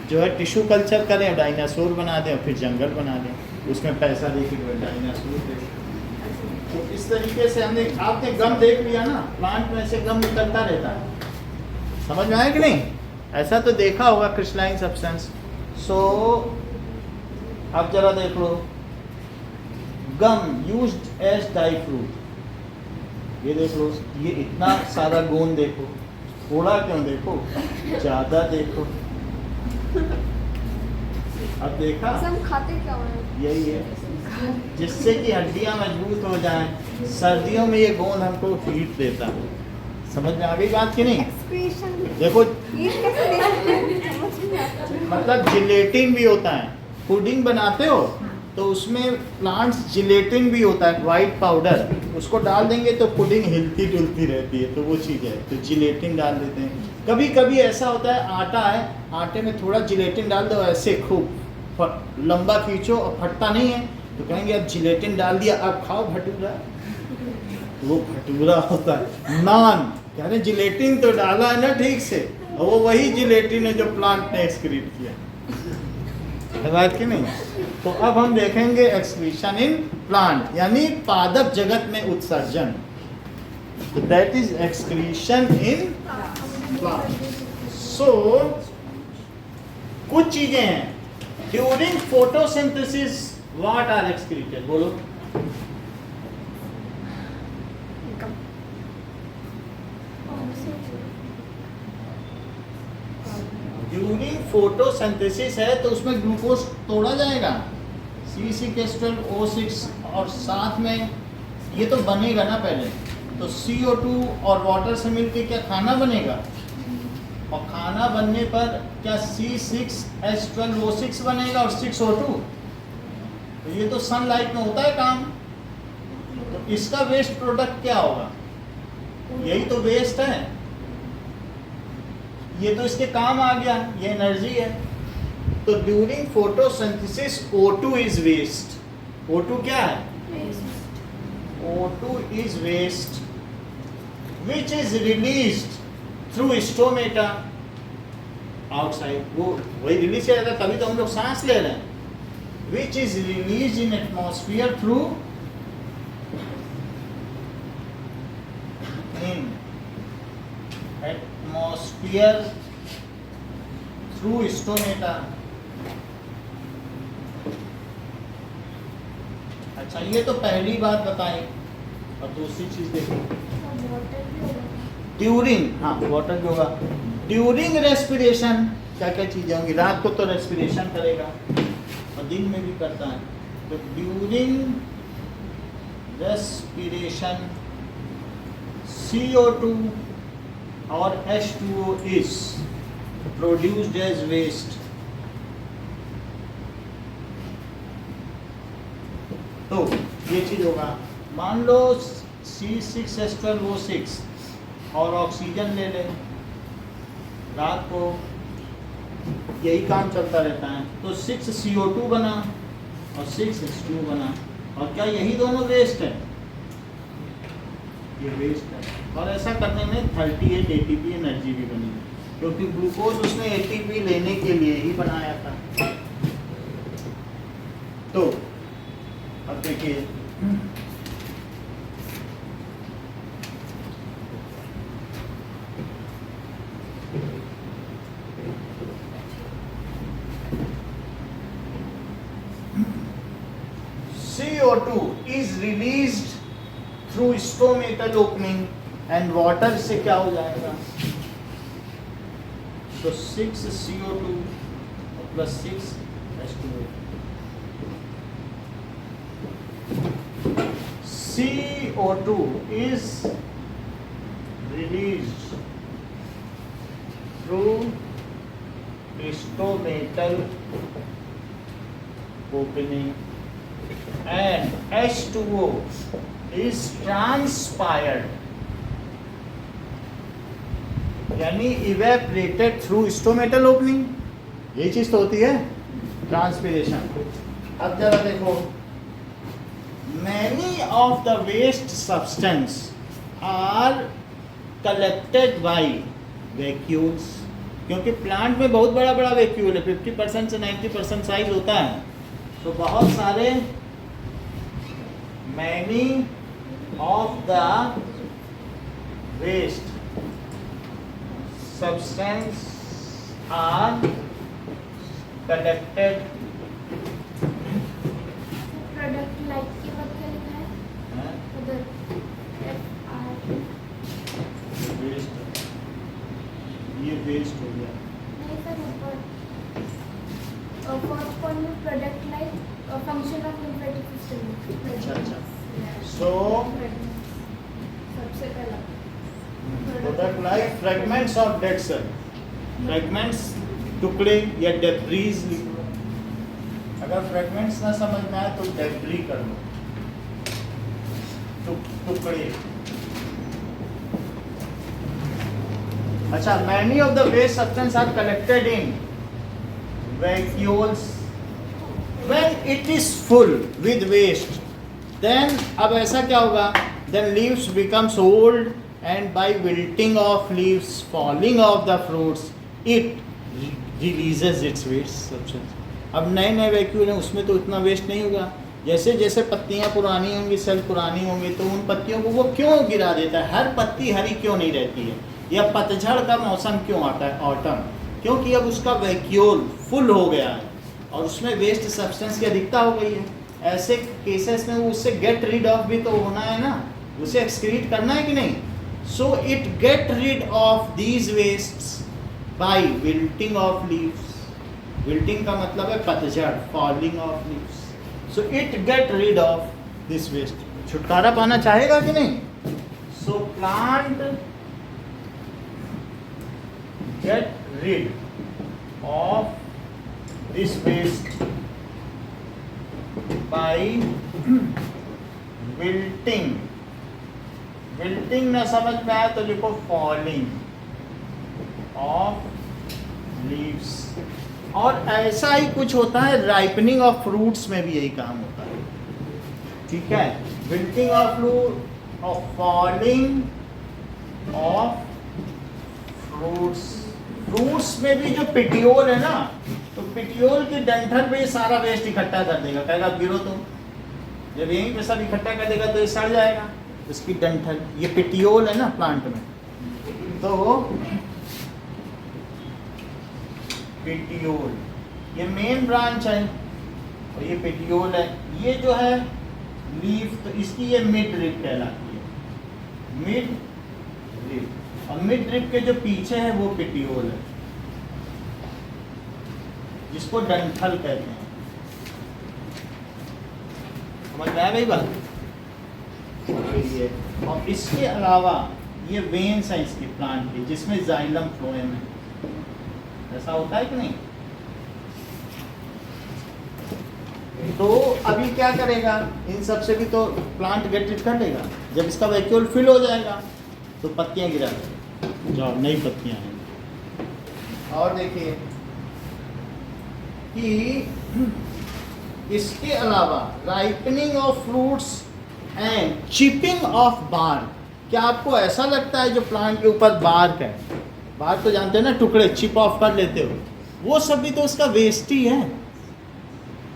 जो है टिश्यू कल्चर करें, डायनासोर बना दें और फिर जंगल बना दें, उसमें पैसा दे के डायनासोर दे। तो इस तरीके से हमने, आपने गम देख लिया ना, प्लांट में से गम निकलता रहता है, समझ में आया कि नहीं? ऐसा तो देखा होगा क्रिस्टलाइन सब्सटेंस। सो अब जरा देख लो, गम यूज्ड एज डाई फ्रूट। ये देख लो, ये इतना सारा गोंद देखो, थोड़ा क्यों देखो, ज्यादा देखो। अब देखा, हम खाते क्या हैं? यही है, जिससे कि हड्डियां मजबूत हो जाएं। सर्दियों में ये गोंद हमको हीट देता है। समझ में आ गई बात कि नहीं? एक्सक्रीशन देखो, ये कैसे देखते हैं? समझ नहीं आता। मतलब जिलेटिन भी होता है, पुडिंग बनाते हो तो उसमें प्लांट्स जिलेटिन भी होता है, वाइट पाउडर, उसको डाल देंगे तो पुडिंग हिलती डुलती रहती है, तो वो चीज़ है, तो जिलेटिन डाल देते हैं। कभी कभी ऐसा होता है, आटा है, आटे में थोड़ा जिलेटिन डाल दो, ऐसे खूब लंबा खींचो और फटता नहीं है, तो कहेंगे अब जिलेटिन डाल दिया, अब खाओ भटूरा। वो भटूरा होता है। नान कह रहे जिलेटिन तो डाला है ना ठीक से, और वो वही जिलेटिन है जो प्लांट ने एक्सक्रीट किया, बात की नहीं? तो अब हम देखेंगे एक्सक्रीशन इन प्लांट, यानी पादप जगत में उत्सर्जन। तो that is excretion in plant. So कुछ चीजें हैं, during photosynthesis what are excreted, बोलो। फोटोसिंथेसिस है तो उसमें ग्लूकोज तोड़ा जाएगा, C6H12O6, और साथ में ये तो बनेगा ना पहले, तो CO2 और वाटर से मिलके क्या खाना बनेगा, और खाना बनने पर क्या C6H12O6 बनेगा और 6O2, तो ये तो सनलाइट में होता है काम। तो इसका वेस्ट प्रोडक्ट क्या होगा, यही तो वेस्ट है, ये तो इसके काम आ गया, ये एनर्जी है। तो during photosynthesis O2 is waste. O2 क्या है, O2 is waste which is released through stomata outside, वो वही रिलीज किया जाता है, तभी तो हम लोग सांस ले रहे हैं, which is released in atmosphere through stomata। अच्छा, ये तो पहली बात बताई, और दूसरी चीज देखो ड्यूरिंग, हाँ वाटर भी होगा, ड्यूरिंग रेस्पिरेशन क्या क्या चीजें होंगी, रात को तो रेस्पिरेशन करेगा और दिन में भी करता है, तो ड्यूरिंग रेस्पिरेशन CO2 और H2O is produced as waste। तो ये चीज होगा, मान लो C6H12O6 और ऑक्सीजन ले ले, रात को यही काम चलता रहता है, तो 6CO2 बना और 6H2O बना, और क्या यही दोनों वेस्ट है, ये वेस्ट है। और ऐसा करने में 38 ATP एनर्जी भी बनी, क्योंकि ग्लूकोज उसने ATP लेने के लिए ही बनाया था। तो अब देखिए, CO2 is released through stomatal opening and water से क्या हो जाएगा, तो 6CO2 plus 6H2O, CO2 is released through stomatal opening and H2O is transpired, यानी evaporated through stomatal opening, ये चीज तो होती है ट्रांसपिरेशन। अब जरा देखो, many of the waste substance are collected by vacuoles, क्योंकि प्लांट में बहुत बड़ा बड़ा वैक्यूल है, 50% से 90% साइज होता है, तो बहुत सारे many of the waste substance are collected, product like के बाद क्या लिखा है उधर, FR वेस्ट, ये वेस्ट हो गया। नहीं सर, ऊपर फर्स्ट पॉइंट में product like function of lymphatic system. अच्छा, सो सबसे पहला product like fragments of dead cell, fragments टुकड़े या डेब्रीज लिखो, अगर फ्रेगमेंट्स ना समझ में आए तो डेब्री कर लो, टुकड़े। अच्छा, many of the waste substance are collected in vacuoles when it is full with waste, then अब ऐसा क्या होगा, then leaves becomes old and by wilting of leaves, falling of the fruits, it releases its waste substance। अब नए नए वैक्यूल हैं, उसमें तो इतना वेस्ट नहीं होगा, जैसे जैसे पत्तियां पुरानी होंगी, सेल पुरानी होंगी, तो उन पत्तियों को वो क्यों गिरा देता है, हर पत्ती हरी क्यों नहीं रहती है, या पतझड़ का मौसम क्यों आता है, ऑटम, क्योंकि अब उसका वैक्यूल फुल हो गया है और उसमें वेस्ट सब्सटेंस की अधिकता हो गई है। ऐसे केसेस में वो उससे गेट रीड ऑफ भी तो होना है ना, उसे एक्सक्रीट करना है कि नहीं, so it get rid of these wastes by wilting of leaves wilting का मतलब है पतझड़, falling of leaves. So it get rid of this waste. छुटकारा पाना चाहेगा कि नहीं? So plant get rid of this waste by wilting. Wilting ना समझ में आया तो लिखो फॉलिंग ऑफ लीव्स। और ऐसा ही कुछ होता है राइपनिंग ऑफ फ्रूट्स में भी यही काम होता है, ठीक है। विल्टिंग ऑफ फ्रूट और फॉलिंग ऑफ फ्रूट्स। फ्रूट्स में भी जो पिटियोल है ना, तो पिटियोल के डंठल पे ये सारा वेस्ट इकट्ठा कर देगा, कहेगा गिरो तुम। जब यहीं पे सब इकट्ठा कर देगा तो ये सड़ जाएगा, इसकी डंठल, ये पिटियोल है ना प्लांट में, तो पिटियोल ये मेन ब्रांच है और ये पिटियोल है। ये जो है लीफ, तो इसकी ये मिड रिब कहलाती है, मिड रिब। और मिड रिब के जो पीछे है वो पिटियोल है, जिसको डंठल कहते हैं। समझ में आया भाई बात? ये और इसके अलावा ये वेन्स हैं इसके प्लांट के, जिसमें जाइलम फ्लोएम है। ऐसा होता है कि नहीं? तो अभी क्या करेगा, इन सब से भी तो प्लांट गेट रीड कर लेगा। जब इसका वैक्यूल फिल हो जाएगा तो पत्तियां गिरा देगा, जाओ नई पत्तियां हैं। और देखिए कि इसके अलावा ripening of fruits and chipping of bark. क्या आपको ऐसा लगता है जो प्लांट के ऊपर बार्क है, बार्क तो जानते हैं ना, टुकड़े चिप ऑफ कर लेते हो, वो सब भी तो उसका वेस्ट ही है,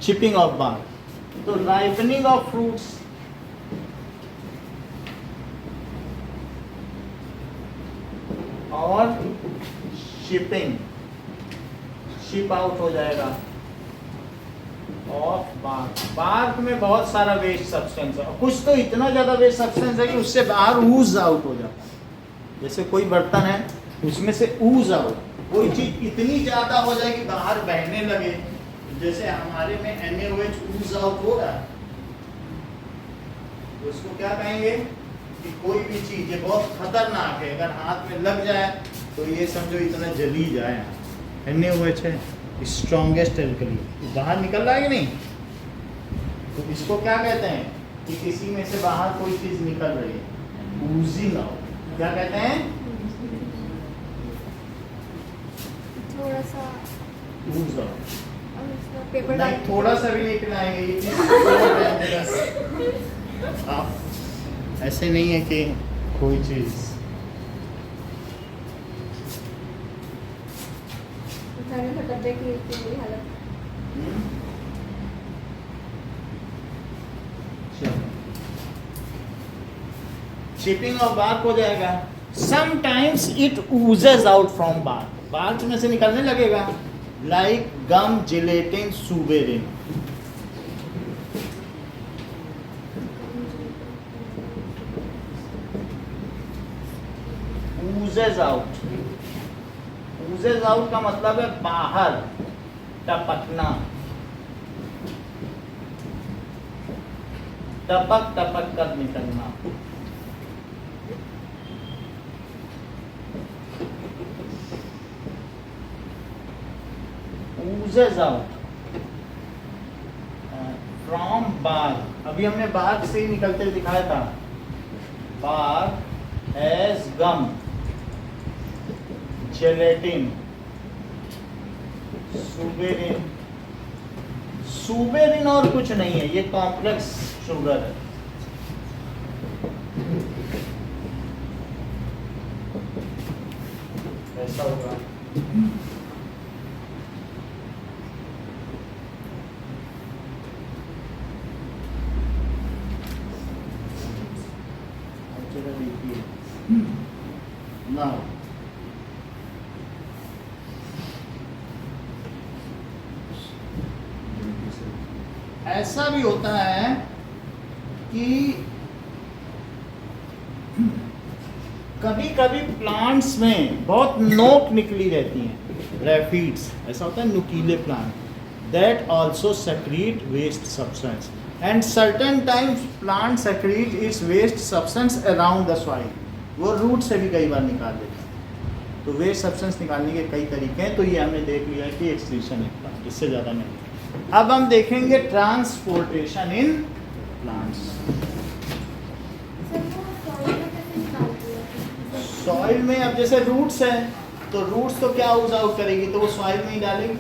चिपिंग ऑफ बार्क। तो राइपनिंग ऑफ फ्रूट्स और शिपिंग, शिप आउट हो जाएगा ऑफ बार्क। बार्क में बहुत सारा वेस्ट सब्सटेंस है, कुछ तो इतना ज़्यादा वेस्ट सब्सटेंस है कि उससे बाहर ऊज आउट हो जाता है। जैसे कोई बर्तन है, उसमें से ऊज आउट, कोई चीज़ इतनी ज़्यादा हो जाए कि बाहर बहने लगे, जैसे हमारे में NaOH ऊज आउट हो रहा है, तो उसको क्या कहेंगे कि कोई भी चीज़ ये बहुत खतरनाक है, अगर हाथ में लग जाए तो ये समझो इतना जली जाए। NaOH है स्ट्रॉन्गेस्ट एल्कली, बाहर निकल रहा है कि नहीं? तो इसको क्या कहते हैं कि किसी में से बाहर कोई चीज निकल रही है, ऊजिंग आउट। क्या कहते हैं? थोड़ा सा ऊज आउट। पेपर नहीं, थोड़ा सा भी नहीं पिलाएंगे, आप ऐसे नहीं है कि कोई चीज डब्बे की मेरी हालत। चिपिंग ऑफ बार्क हो जाएगा। Sometimes it oozes out from bark, bark में से निकलने लगेगा, like gum, gelatin, suberin. Oozes out, oozes out का मतलब है बाहर टपकना, टपक टपक कर निकलना। Oozes out from bark. अभी हमने बार्क से ही निकलते दिखाया था, bark as gum, gelatin, suberin. Suberin और कुछ नहीं है, ये कॉम्प्लेक्स शुगर है। ऐसा होगा। Now ऐसा भी होता है कि कभी कभी प्लांट्स में बहुत नोक निकली रहती हैं, रैफिड्स, ऐसा होता है नुकीले plant, that also secrete waste substance and certain times plant secrete its waste substance around the soil, वो रूट से भी कई बार निकाल देता है। तो वेस्ट सब्सटेंस निकालने के कई तरीके हैं, तो ये हमने देख लिया है कि एक्सक्रीशन है प्लांट, इससे ज़्यादा नहीं। अब हम देखेंगे ट्रांसपोर्टेशन इन प्लांट्स। सर वो सॉइल में कैसे निकालती है? सॉइल में अब जैसे रूट्स है, तो रूट्स तो क्या यूज आउट करेगी, तो वो सॉइल में ही डालेगी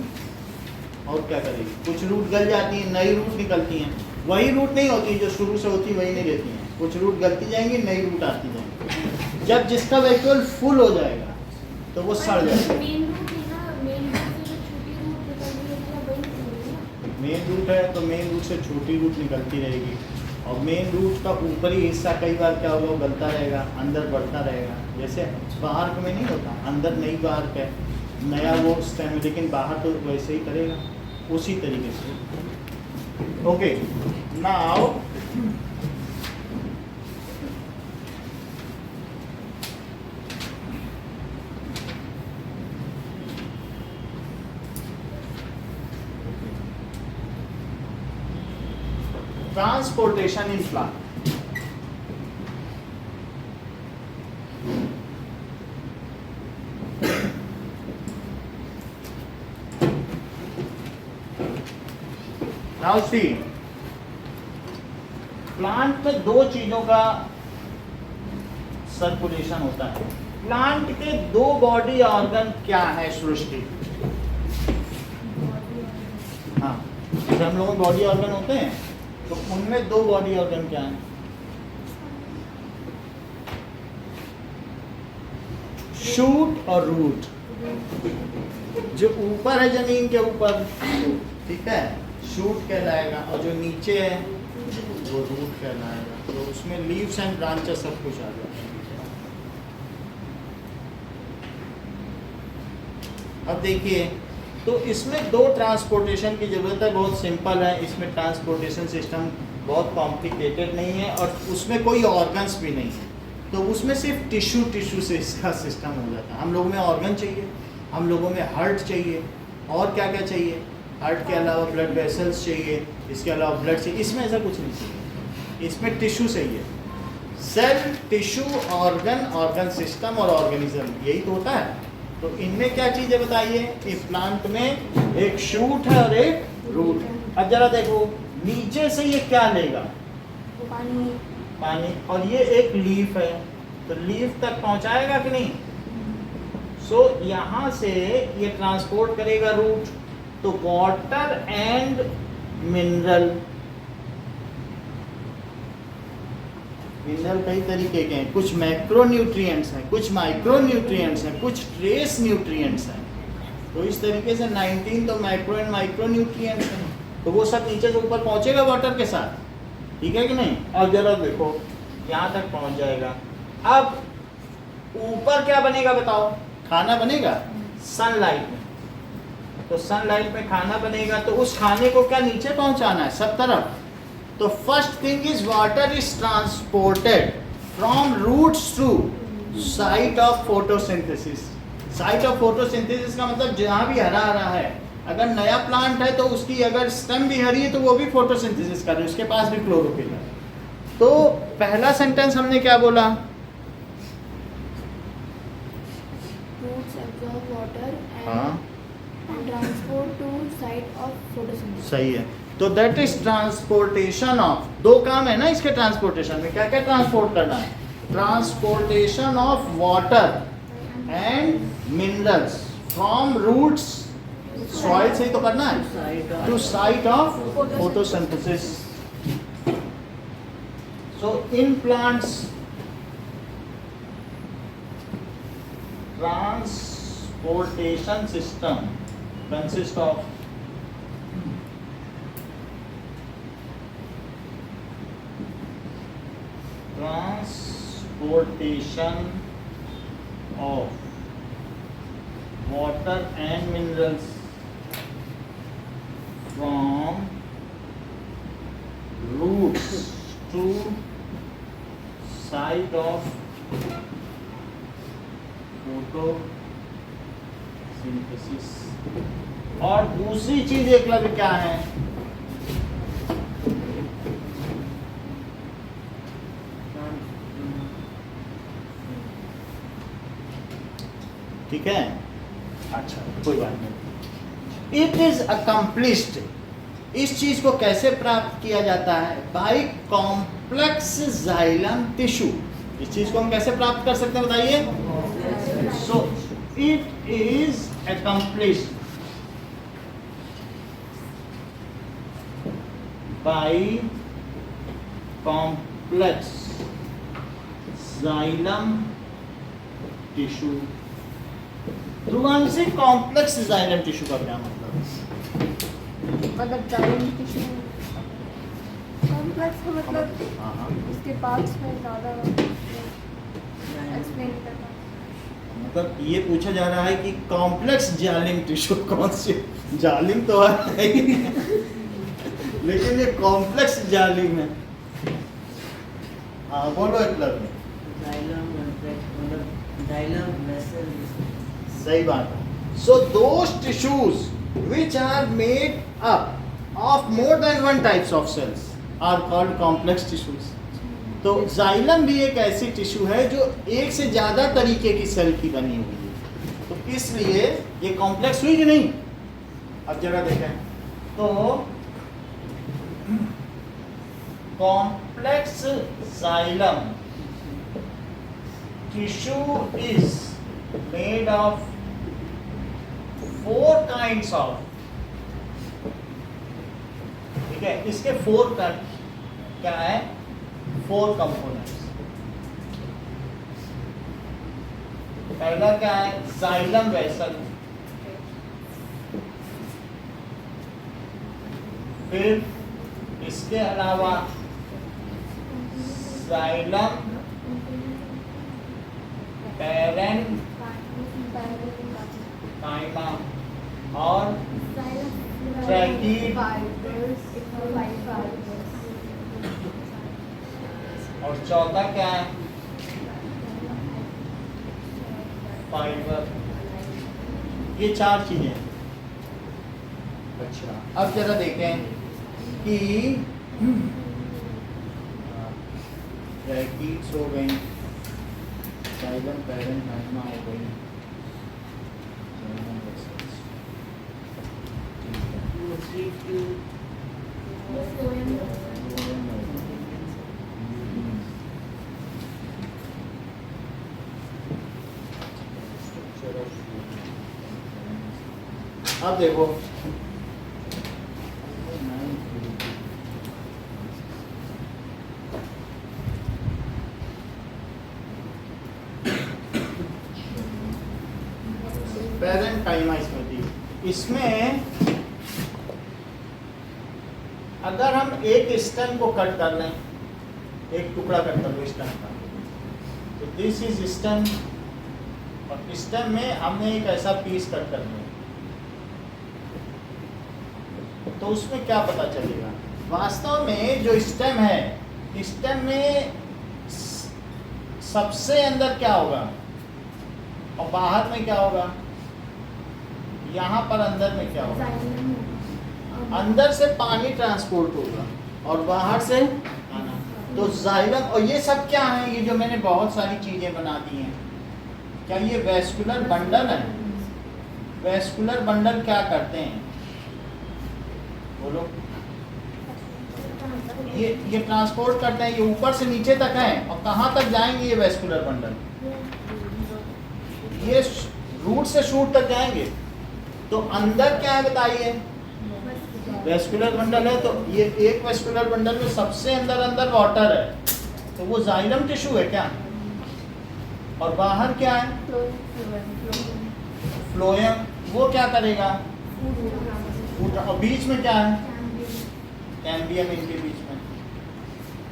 और क्या करेगी। कुछ रूट गल जाती हैं, नई रूट निकलती हैं, वही रूट नहीं होती जो शुरू से होती वही नहीं रहती हैं, कुछ रूट गलती जाएंगी, नई रूट आती जाएंगी। जब जिसका वेक्यूल फुल हो जाएगा तो वो सड़ जाएगा। मेन रूट है ना, मेन रूट से जो छोटी रूट निकलती है वही निकलेगी ना। मेन रूट है तो मेन रूट से छोटी रूट निकलती रहेगी, और मेन रूट का ऊपरी हिस्सा कई बार क्या होगा, वो गलता रहेगा, अंदर बढ़ता रहेगा। जैसे बाहर में नहीं होता, अंदर नई बाहर का नया वो स्टेम, लेकिन बाहर तो वैसे ही करेगा, उसी तरीके से। Okay, now transportation in plant. Now see, plant में दो चीजों का सर्कुलेशन होता है। प्लांट के दो बॉडी ऑर्गन क्या है सृष्टि? हाँ, जैसे हम लोगों के बॉडी ऑर्गन होते हैं, तो उनमें दो बॉडी ऑर्गन क्या है? शूट और रूट। जो ऊपर है जमीन के ऊपर, ठीक है, शूट कहलाएगा, और जो नीचे है वो रूट कहलाएगा। तो उसमें लीव्स एंड ब्रांचेस सब कुछ आ जाता है। अब देखिए, तो इसमें दो ट्रांसपोर्टेशन की ज़रूरत है, बहुत सिंपल है। इसमें ट्रांसपोर्टेशन सिस्टम बहुत कॉम्प्लिकेटेड नहीं है, और उसमें कोई ऑर्गन्स भी नहीं है, तो उसमें सिर्फ टिश्यू से इसका सिस्टम हो जाता है। हम लोगों में ऑर्गन चाहिए, हम लोगों में हार्ट चाहिए, और क्या क्या चाहिए, हार्ट के अलावा ब्लड वेसल्स चाहिए, इसके अलावा ब्लड चाहिए, इसमें ऐसा कुछ नहीं चाहिए, इसमें टिश्यू चाहिए। Cell, tissue, organ, organ system और ऑर्गेनिज्म, यही तो होता है। तो इनमें क्या चीज़ें बताइए, इस प्लांट में एक शूट है और एक रूट है। अब जरा देखो, नीचे से ये क्या लेगा, पानी। पानी, और ये एक लीफ है, तो लीफ तक पहुंचाएगा कि नहीं? सो यहाँ से ये ट्रांसपोर्ट करेगा रूट, तो वाटर एंड मिनरल कई तरीके के हैं, कुछ मैक्रोन्यूट्रिएंट्स हैं, कुछ माइक्रोन्यूट्रिएंट्स हैं, कुछ ट्रेस न्यूट्रिएंट्स हैं। तो इस तरीके से 19 तो मैक्रो एंड माइक्रोन्यूट्रिएंट्स हैं, तो वो सब नीचे से ऊपर पहुंचेगा वाटर के साथ, ठीक है कि नहीं? अब जरा देखो, यहाँ तक पहुंच जाएगा। अब ऊपर क्या बनेगा बताओ, खाना बनेगा सनलाइट में, तो सनलाइट में खाना बनेगा, तो उस खाने को क्या नीचे पहुंचाना है सब तरफ। तो first thing is water is transported from roots to site of photosynthesis. Site of photosynthesis का मतलब जहाँ भी हरा हरा है, अगर नया प्लांट है तो उसकी अगर स्टेम भी हरी है तो वो भी फोटोसिंथेसिस कर रही है, उसके पास भी क्लोरोफिल है। तो पहला सेंटेंस हमने क्या बोला, Roots absorb water हाँ and transport to site of photosynthesis. सही है। तो दैट इज ट्रांसपोर्टेशन ऑफ, दो काम है ना इसके ट्रांसपोर्टेशन में, क्या क्या ट्रांसपोर्ट करना है, transportation of water and minerals from roots, soil से ही तो करना है, to site of photosynthesis. So in plants transportation system consist of transportation of water and minerals from roots to site of photosynthesis. और दूसरी चीज एकलव्य क्या है? ठीक है, अच्छा कोई बात नहीं। इट इज अकम्प्लिश्ड, इस चीज को कैसे प्राप्त किया जाता है? By complex xylem tissue. इस चीज को हम कैसे प्राप्त कर सकते हैं बताइए? So it is accomplished by complex xylem tissue. Dhruvanshi, complex xylem tissue का क्या मतलब है? मतलब जाइलम टिश्यू कॉम्प्लेक्स है, मतलब हाँ हाँ, उसके पार्ट्स में ज़्यादा एक्सप्लेन करना। मतलब ये पूछा जा रहा है कि कॉम्प्लेक्स जालिम टिश्यू कौन सी? जालिम तो है ही, लेकिन ये कॉम्प्लेक्स जालिम है। हाँ बोलो एकलव्य। सही बात है। So those tissues which are made up of more than one types of cells are called complex tissues। तो जाइलम भी एक ऐसी टिश्यू है जो एक से ज्यादा तरीके की सेल की बनी हुई है, तो इसलिए ये कॉम्प्लेक्स हुई कि नहीं? अब जरा देखें तो complex xylem tissue is made of 4 kinds of, ठीक है, इसके 4 क्या है? 4 कंपोनेंट्स। पहला क्या है? जाइलम वेसल, फिर इसके अलावा जाइलम पैरेन्काइमा और ट्रैकीड, और चौथा क्या है? फाइबर। ये 4 चीजें। अच्छा, अब जरा देखें कि ट्रैकीड्स हो गई, जाइलम पैरेन्काइमा हो गई, अब देखो पैरेन्काइमा इसमें थी। इसमें अगर हम एक स्टेम को कट कर लें, एक टुकड़ा कट कर लो स्टेम का, तो दिस इज स्टेम, और स्टेम में हमने एक ऐसा पीस कट कर लिया, तो उसमें क्या पता चलेगा? वास्तव में जो स्टेम है, स्टेम में सबसे अंदर क्या होगा और बाहर में क्या होगा? यहाँ पर अंदर में क्या होगा? अंदर से पानी ट्रांसपोर्ट होगा और बाहर से आना। तो जाइलम, और ये सब क्या है? ये जो मैंने बहुत सारी चीजें बना दी हैं, क्या ये वेस्कुलर बंडल है? वेस्कुलर बंडल क्या करते हैं बोलो? ये ट्रांसपोर्ट करते हैं, ये ऊपर से नीचे तक है, और कहाँ तक जाएंगे ये वेस्कुलर बंडल? ये रूट से शूट तक जाएंगे। तो अंदर क्या है बताइए? वेस्कुलर बंडल है, तो ये एक वेस्कुलर बंडल में सबसे अंदर वाटर है, तो वो जाइलम टिश्यू है क्या? और बाहर क्या है? फ्लोएम। वो क्या करेगा? और बीच में क्या है? कैम्बियम। इनके बीच में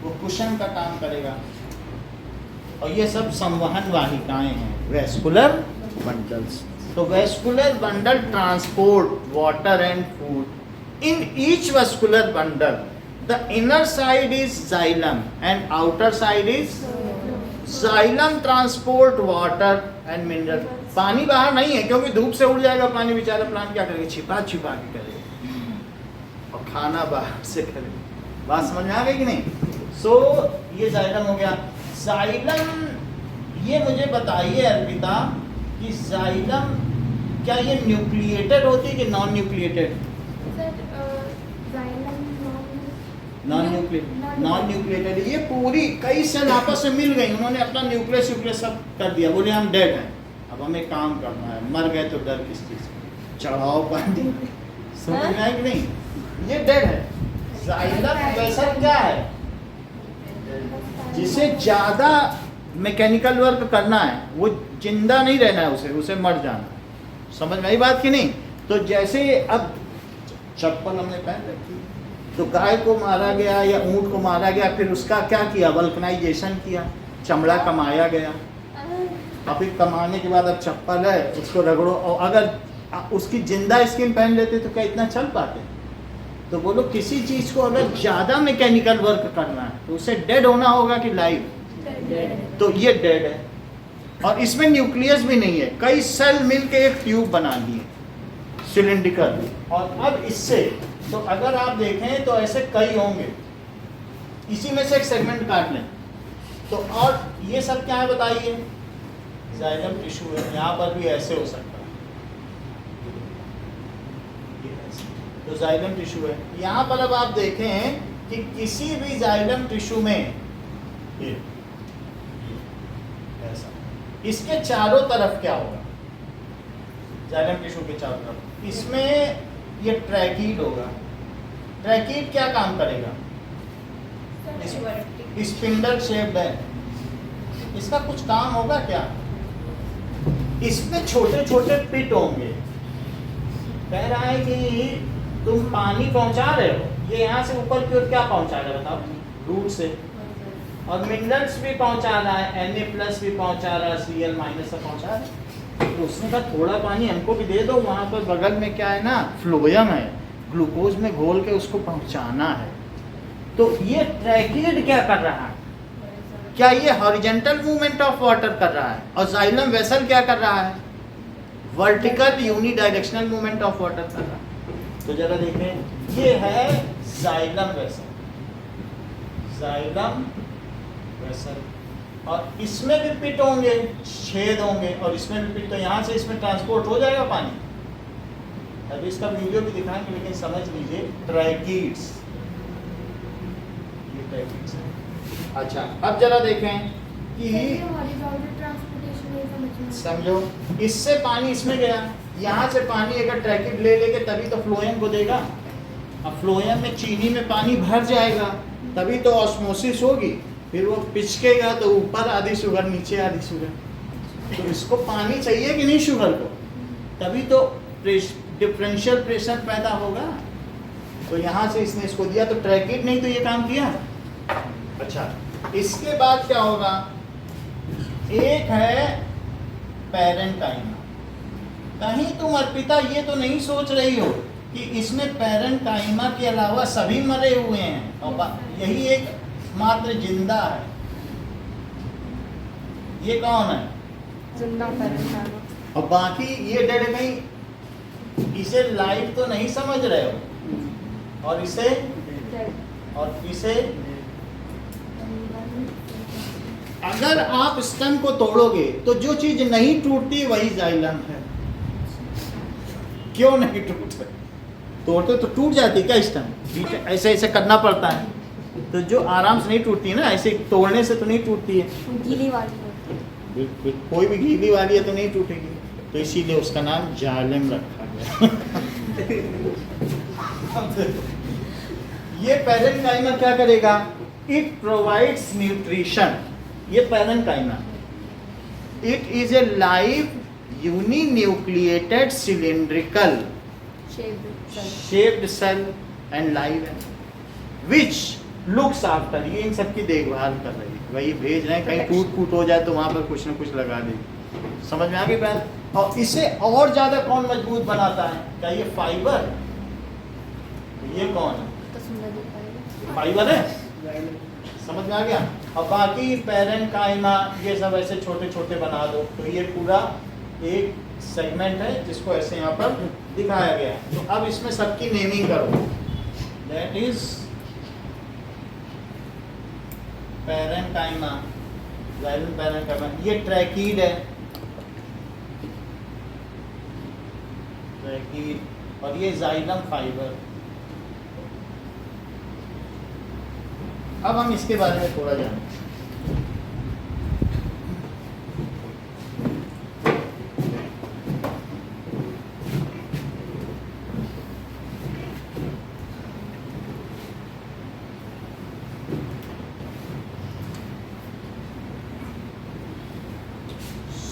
वो कुशन का काम करेगा, और ये सब संवहन वाहिकाएं हैं, वेस्कुलर बंडल्स। तो vascular bundle transport water and food. In each vascular bundle, the inner side is xylem and outer side is xylem transport water and mineral पानी बाहर नहीं है, क्योंकि धूप से उड़ जाएगा पानी, बेचारा प्लांट क्या करेगा, छिपा छिपा के करेगा और खाना बाहर से करेगा। बात समझ में आ गई कि नहीं? सो ये जाइलम हो गया। जाइलम, ये मुझे बताइए अर्पिता कि जाइलम क्या ये न्यूक्लिएटेड होती है कि नॉन न्यूक्लिएटेड? Non nucleated. ये पूरी कई सेल आपस में मिल गई, उन्होंने अपना न्यूक्लियस न्यूक्लियस सब कर दिया, बोले हम डेड हैं, अब हमें काम करना है, मर गए तो डर किस चीज़ का, चढ़ाओ पानी। समझ में आया कि नहीं? ये डेड है। जाइलम वैसा क्या है जिसे ज़्यादा मैकेनिकल वर्क करना है, वो जिंदा नहीं रहना है, उसे मर जाना। समझ में आई बात कि नहीं? तो जैसे अब चप्पल हमने पहन रखी, तो गाय को मारा गया या ऊंट को मारा गया, फिर उसका क्या किया, वल्कनाइजेशन किया, चमड़ा कमाया गया, और फिर कमाने के बाद अब चप्पल है, उसको रगड़ो, और अगर उसकी जिंदा स्किन पहन लेते तो क्या इतना चल पाते? तो बोलो किसी चीज़ को अगर ज़्यादा मैकेनिकल वर्क करना है तो उसे डेड होना होगा कि लाइव? तो ये डेड है, और इसमें न्यूक्लियस भी नहीं है, कई सेल मिलके एक ट्यूब बना दिए सिलिंड्रिकल। और अब इससे तो अगर आप देखें तो ऐसे कई होंगे, इसी में से एक सेगमेंट काट लें तो, और ये सब क्या है बताइए? जाइलम टिश्यू है। यहाँ पर भी ऐसे हो सकता है, तो जाइलम टिश्यू है। यहाँ पर अब आप देखें कि किसी भी जाइलम टिश्यू में ये ऐसा, इसके चारों तरफ क्या होगा? जाइलम टिश्यू के चारों तरफ इसमें ये ट्रैकीड होगा। ट्रैकीड क्या काम करेगा? स्पिंडल शेप्ड है, इसका कुछ काम होगा क्या? इसमें छोटे छोटे पिट होंगे। कह रहा है कि तुम पानी पहुंचा रहे हो, ये यहाँ से ऊपर की ओर क्या पहुंचा रहा है बताओ? रूट से, और मिनरल्स भी पहुंचा रहा है, Na+ भी पहुंचा रहा है, Cl- से पहुंचा रहा है। तो उसने कहा थोड़ा पानी हमको भी दे दो, वहाँ पर बगल में क्या है ना, फ्लोएम है, ग्लूकोज में घोल के उसको पहुंचाना है। तो ये ट्रैकीड क्या कर रहा है? क्या ये हॉरिजॉन्टल मूवमेंट ऑफ वाटर कर रहा है? और जाइलम वेसल क्या कर रहा है? Vertical unidirectional movement of water कर रहा है। तो जरा देखें, ये है जाइलम वेसल, जाइलम वेसल, और इसमें भी पिट होंगे, छेद होंगे, और इसमें भी पिट, तो यहाँ से इसमें ट्रांसपोर्ट हो जाएगा पानी। अभी इसका वीडियो भी दिखाएंगे, लेकिन समझ लीजिए ट्रैकीड्स, ये ट्रैकीड्स है। अच्छा, अब जरा देखें कि समझो, इससे पानी इसमें गया, यहाँ से पानी अगर ट्रैकीड ले लेके तभी तो फ्लोएम को देगा। अब फ्लोएम में चीनी में पानी भर जाएगा, तभी तो ऑस्मोसिस होगी, फिर वो पिचकेगा तो ऊपर आधी शुगर, नीचे आधी शुगर। तो इसको पानी चाहिए कि नहीं शुगर को? तभी तो डिफरेंशियल प्रेशर पैदा होगा। तो यहाँ से इसने इसको दिया, तो ट्रैकीड नहीं तो ये काम किया। अच्छा, इसके बाद क्या होगा? एक है पैरेंकाइमा। कहीं तुम अर्पिता ये तो नहीं सोच रही हो कि इसमें पैरेंकाइमा के अलावा सभी मरे हुए हैं और यही एक मात्र जिंदा है? ये कौन है? जिंदा पैरेंकाइमा। और बाकी ये डेड कहीं, इसे लाइव तो नहीं समझ रहे हो, और इसे और इसे अगर आप स्टेम को तोड़ोगे तो जो चीज नहीं टूटती वही जाइलम है। क्यों नहीं टूटते? तोड़ते तो टूट जाती क्या स्टेम? ऐसे ऐसे करना पड़ता है, तो जो आराम से नहीं टूटती है ना, ऐसे तोड़ने से तो नहीं टूटती है। गीली वाली होती है, कोई भी गीली वाली है तो नहीं टूटेगी, तो इसीलिए उसका नाम जाइलम रखा गया। ये पैरेंकाइमा क्या करेगा? It provides nutrition. ये parenchyma, it is a live uninucleated cylindrical shaped cell and live है, which looks after, ये इन सब की देखभाल कर रही है। वही भेज रहे हैं, कहीं टूट फूट हो जाए तो वहाँ पर कुछ ना कुछ लगा देगी। समझ में आ गई बात? और इसे और ज़्यादा कौन मजबूत बनाता है? क्या ये फाइबर? ये कौन है? तो सुंदर दिखाएगा। फाइबर है, समझ में आ गया? और बाकी पैरेंकाइमा ये सब ऐसे छोटे छोटे बना दो, तो ये पूरा एक सेगमेंट है जिसको ऐसे यहाँ पर दिखाया गया है। तो अब इसमें सबकी नेमिंग करो। That is parenchyma, xylem parenchyma. ये ट्रैकीड है, ट्रैकीड, और ये जाइलम फाइबर। अब हम इसके बारे में थोड़ा जानें।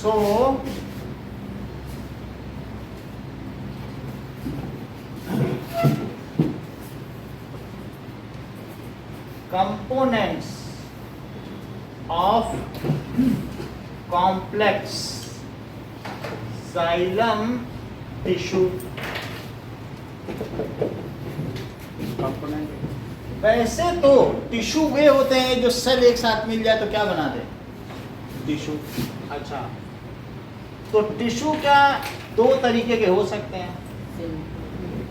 So components of complex xylem tissue, वैसे तो टिश्यू वे होते हैं जो सेल एक साथ मिल जाए तो क्या बना दे, टिश्यू। अच्छा, तो टिश्यू क्या दो तरीके के हो सकते हैं,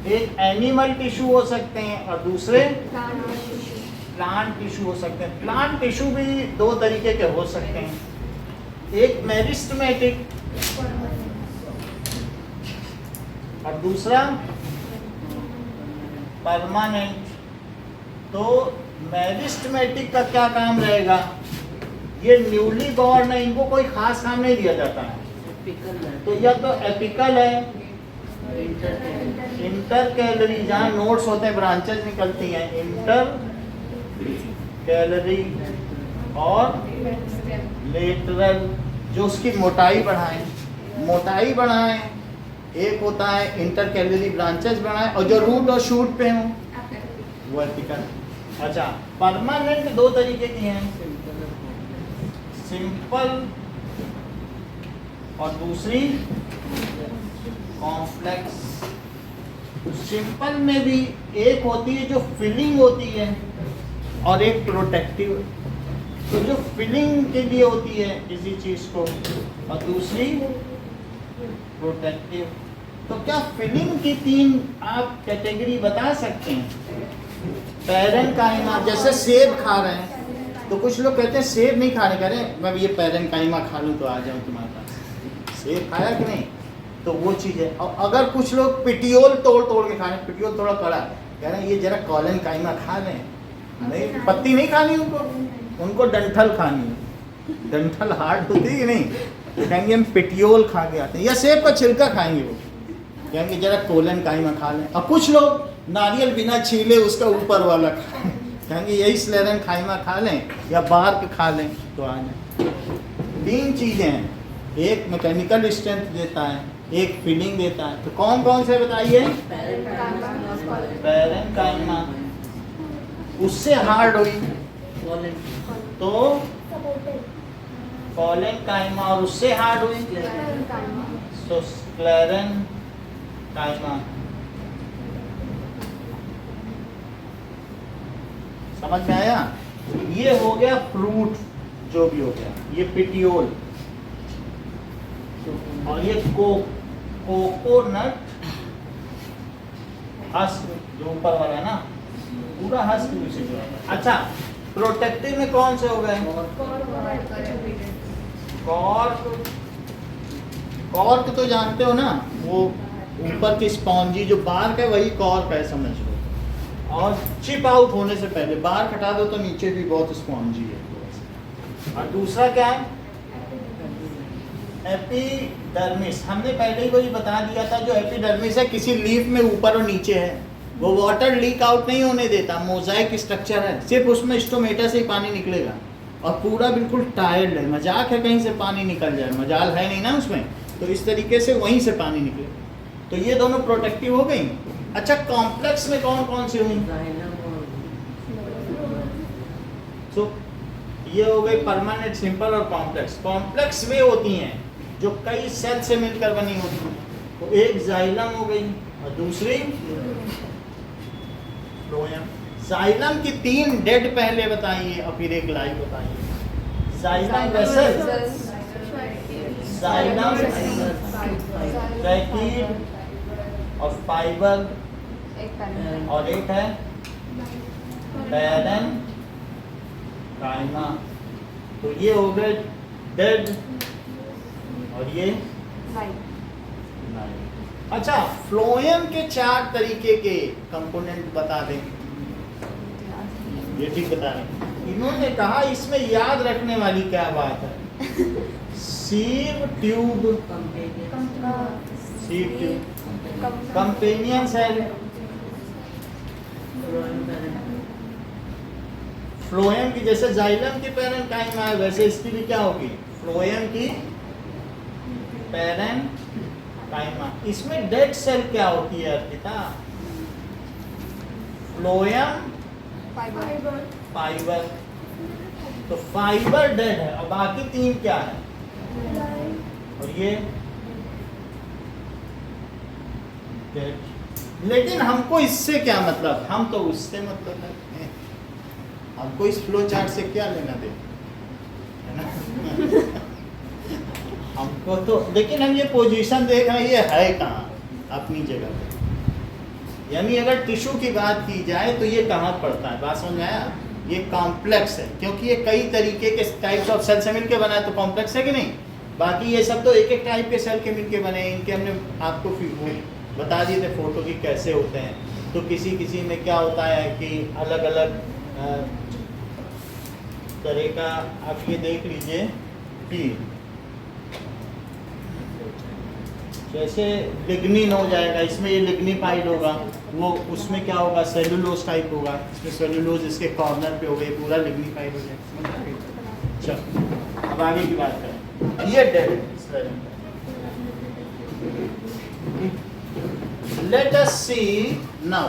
एक एनिमल टिश्यू हो सकते हैं और दूसरे प्लांट टिश्यू हो सकते हैं। प्लांट टिश्यू भी दो तरीके के हो सकते हैं, एक मेरिस्टेमेटिक और दूसरा परमानेंट। तो मेरिस्टेमेटिक का क्या काम रहेगा, ये न्यूली बॉर्न है, इनको कोई खास काम नहीं दिया जाता है। तो या तो एपिकल है, इंटर कैलरी, जहाँ नोड्स होते हैं, ब्रांचेस निकलती हैं, इंटर कैलरी, और लेटरल जो उसकी मोटाई बढ़ाएं। एक होता है इंटर कैलरी ब्रांचेस बढ़ाएं, और जो रूट और शूट पे हो वो एपिकल। अच्छा, परमानेंट दो तरीके की हैं, सिंपल और दूसरी कॉम्प्लेक्स। सिंपल में भी एक होती है जो फिलिंग होती है और एक प्रोटेक्टिव। तो जो फिलिंग के लिए होती है किसी चीज को और दूसरी प्रोटेक्टिव। तो क्या फिलिंग की तीन आप कैटेगरी बता सकते हैं? पैरेन्काइमा, जैसे सेब खा रहे हैं तो कुछ लोग कहते हैं सेब नहीं खाने, कह रहे हैं मैं ये पैरेन्काइमा खा लूँ तो आ जाऊँ तुम्हारे पास। सेब खाया कि नहीं? तो वो चीज़ है। और अगर कुछ लोग पिटियोल तोड़ के खा रहे हैं, पिटियोल थोड़ा कड़ा, कह रहे हैं ये जरा कॉलेनकाइमा खा लें, नहीं पत्ती नहीं खानी उनको डंठल खानी है। डंठल हार्ड होती है कि नहीं, तो कहेंगे हम पिटियोल खा के आते हैं, या सेब का छिलका खाएंगे, वो कहेंगे जरा कोलेनकाइमा खा लें। और कुछ लोग नारियल बिना छीले उसका ऊपर वाला खाएं, कहेंगे यही स्लेरेनकाइमा खा लें या बार्क खा लें तो आ जाए। तीन चीज़ें हैं, एक मैकेनिकल स्ट्रेंथ देता है, एक फीलिंग देता है। तो कौन कौन से बताइए? पैरेन्काइमा, उससे हार्ड हुई तो कोलेनकाइमा, और उससे हार्ड हुई तो स्क्लेरेनकाइमा। समझ में आया? ये हो गया फ्रूट, जो भी हो गया, ये पिटियोल, और ये कोकोनट हस्क जो ऊपर वाला है ना, पूरा हस्क नीचे जो है। अच्छा, प्रोटेक्टिव में कौन से हो गए? कॉर्क तो जानते हो ना, वो ऊपर की स्पॉन्जी जो बार्क है वही कॉर्क है, समझ लो। और चिप आउट होने से पहले बार्क हटा दो तो नीचे भी बहुत स्पॉन्जी है। और दूसरा क्या है? एपिडर्मिस। हमने पहले ही वही बता दिया था, जो एपिडर्मिस है किसी लीफ में ऊपर और नीचे है, वो वाटर लीक आउट नहीं होने देता, मोजाइक स्ट्रक्चर है, सिर्फ उसमें स्टोमेटा से ही पानी निकलेगा और पूरा बिल्कुल टायर्ड है। मजाक है कहीं से पानी निकल जाए, मजाल है नहीं ना उसमें, तो इस तरीके से वहीं से पानी निकले। तो ये दोनों प्रोटेक्टिव हो गई। अच्छा, कॉम्प्लेक्स में कौन कौन सी हुई? तो ये हो गई परमानेंट, सिंपल और कॉम्प्लेक्स। कॉम्प्लेक्स वे होती हैं जो कई सेल से मिलकर बनी होती हैं। तो एक जाइलम हो गई और दूसरी फ्लोएम। जाइलम की तीन डेड पहले बताइए और फिर एक लाइव बताइए। जाइलम वेसल, जाइलम, ट्रैकीड और फाइबर, एक पैनल और एक है पैरेन काइमा। तो ये हो गए डेड और ये लाइव। अच्छा, फ्लोएम के 4 तरीके के कंपोनेंट बता दें। ये ठीक बता रहे। इन्होंने कहा इसमें याद रखने वाली क्या बात है, sieve tube, sieve tube, companion cell, phloem की जैसे जाइलम की पैरेन्काइमा है वैसे इसकी भी क्या होगी, फ्लोएम की पैरेन्काइमा। इसमें डेड सेल क्या होती है अर्पिता? फ्लोएम फाइबर, तो फाइबर डेड है और बाकी 3 क्या है, और ये डेड। लेकिन हमको इससे क्या मतलब, हम तो उससे मतलब है, हमको इस फ्लो चार्ट से क्या लेना दे, है ना? हमको तो, लेकिन हम ये पोजीशन देख रहे हैं, ये है कहाँ अपनी जगह पे। यानी अगर टिश्यू की बात की जाए तो ये कहाँ पड़ता है, बात समझ आया? ये कॉम्प्लेक्स है, क्योंकि ये कई तरीके के टाइप्स ऑफ सेल से मिलके बना है, तो कॉम्प्लेक्स है कि नहीं? बाकी ये सब तो एक एक टाइप के सेल के मिलके बने हैं। इनके हमने आपको वो बता दिए थे फोटो की कैसे होते हैं। तो किसी किसी में क्या होता है कि अलग अलग तरह का, आप ये देख लीजिए कि जैसे लिग्निन हो जाएगा, इसमें ये लिग्निफाइड होगा, वो उसमें क्या होगा, सेलुलोज टाइप होगा, इसमें सेलुलोज इसके कॉर्नर पे हो गई, पूरा लिग्निफाइड हो जाएगा। चलो अब आगे की बात करें। ये dead, let us see now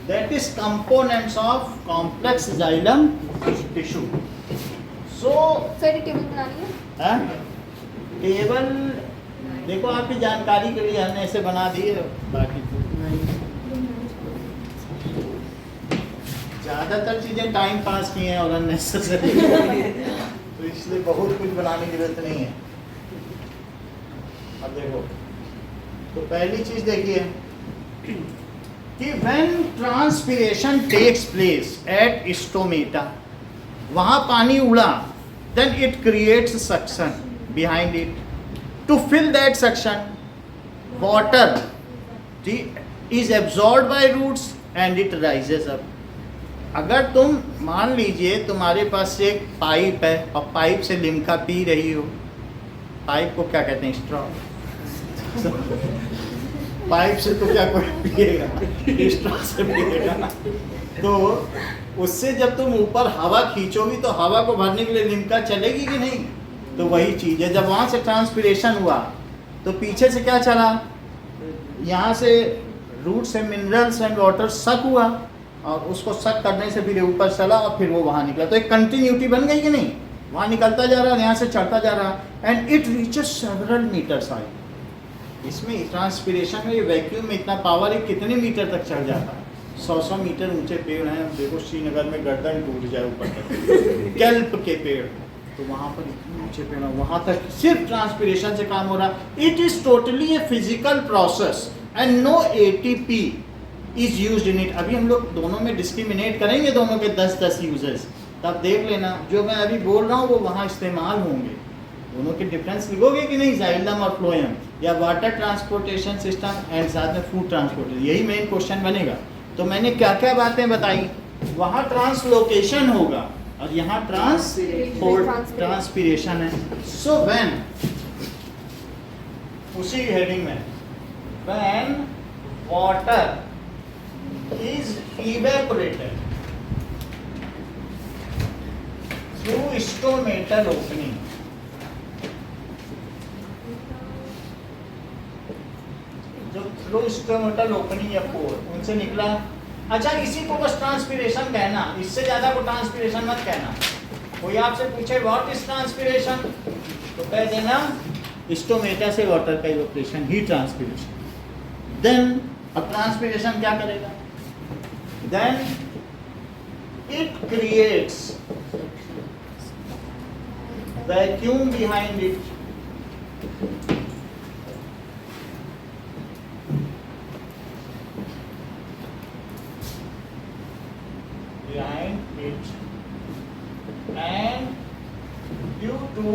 that is components of complex xylem tissue. So sir table बनानी है, टेबल देखो आपकी जानकारी के लिए हमने ऐसे बना दिए, बाकी तो ज़्यादातर चीज़ें टाइम पास की हैं और अननेसेसरी तो इसलिए बहुत कुछ बनाने की जरूरत नहीं है। अब देखो, तो पहली चीज़ देखिए कि when transpiration takes place at stomata, वहाँ पानी उड़ा, then it creates suction behind it. To fill that suction, water is absorbed by roots and it rises up. अगर तुम मान लीजिए तुम्हारे पास एक पाइप है और पाइप से लिम्का पी रही हो, पाइप को क्या कहते हैं, स्ट्रॉ। पाइप से तो क्या कोई पिएगा, स्ट्रॉ से पिएगा ना। तो उससे जब तुम ऊपर हवा खींचोगी तो हवा को भरने के लिए लिम्का चलेगी कि नहीं? तो वही चीज़ है, जब वहाँ से ट्रांसपिरेशन हुआ तो पीछे से क्या चला, यहाँ से रूट से मिनरल्स एंड वाटर सक हुआ और उसको सक करने से फिर ऊपर चला और फिर वो वहाँ निकला। तो एक कंटिन्यूटी बन गई कि नहीं, वहाँ निकलता जा रहा है, यहाँ से चढ़ता जा रहा है, and it reaches several metres high. इसमें ट्रांसपिरेशन में ये वैक्यूम में इतना पावर है, कितने मीटर तक चढ़ जाता है, 100 मीटर ऊंचे पेड़ हैं। देखो श्रीनगर में गर्दन टूट जाए ऊपर तक, कैल्प के पेड़, तो वहाँ पर इतने ऊंचे पेड़ हैं, वहाँ तक सिर्फ ट्रांसपिरेशन से काम हो रहा है। It is totally a physical process and no ATP is used in it. अभी हम लोग दोनों में डिस्क्रिमिनेट करेंगे, दोनों के 10-10 यूजेस, तब देख लेना जो मैं अभी बोल रहा हूँ वो वहाँ इस्तेमाल होंगे। दोनों के डिफरेंस लिखोगे कि नहीं, जाइलम और फ्लोएम, या वाटर ट्रांसपोर्टेशन सिस्टम एंड साथ में फूड ट्रांसपोर्टेशन, यही मेन क्वेश्चन बनेगा। तो मैंने क्या क्या बातें बताई, वहाँ ट्रांसलोकेशन होगा और यहाँ ट्रांसपिरेशन है। सो व्हेन, उसी हेडिंग में, when water is evaporated through stomatal opening, जो थ्रू स्टोमेटल ओपनिंग या पोर उनसे निकला। अच्छा, इसी को बस ट्रांसपिरेशन कहना, इससे ज्यादा को ट्रांसपिरेशन मत कहना। कोई आपसे पूछे व्हाट इज ट्रांसपिरेशन, तो कह देना स्टोमेटा से वाटर का इवेपोरेशन ही ट्रांसपिरेशन। देन अब ट्रांसपिरेशन क्या करेगा, then it creates vacuum behind it, behind it, and due to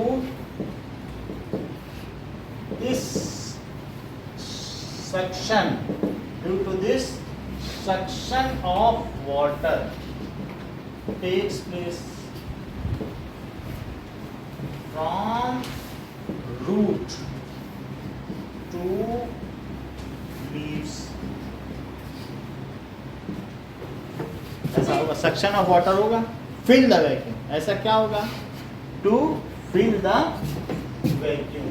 this suction of water takes place from root to leaves. ऐसा होगा, सक्शन ऑफ वाटर होगा, फिल द वैक्यूम. ऐसा क्या होगा? To fill the vacuum.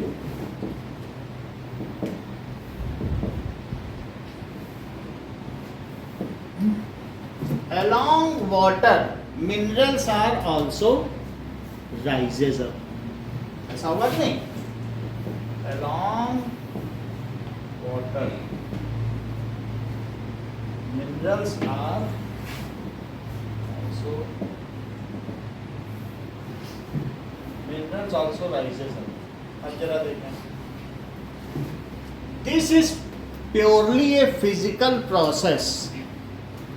Along water, minerals are also rises up. ऐसा होगा कि नहीं? Along water, minerals are also rises up. अब जरा देखें. This is purely a physical process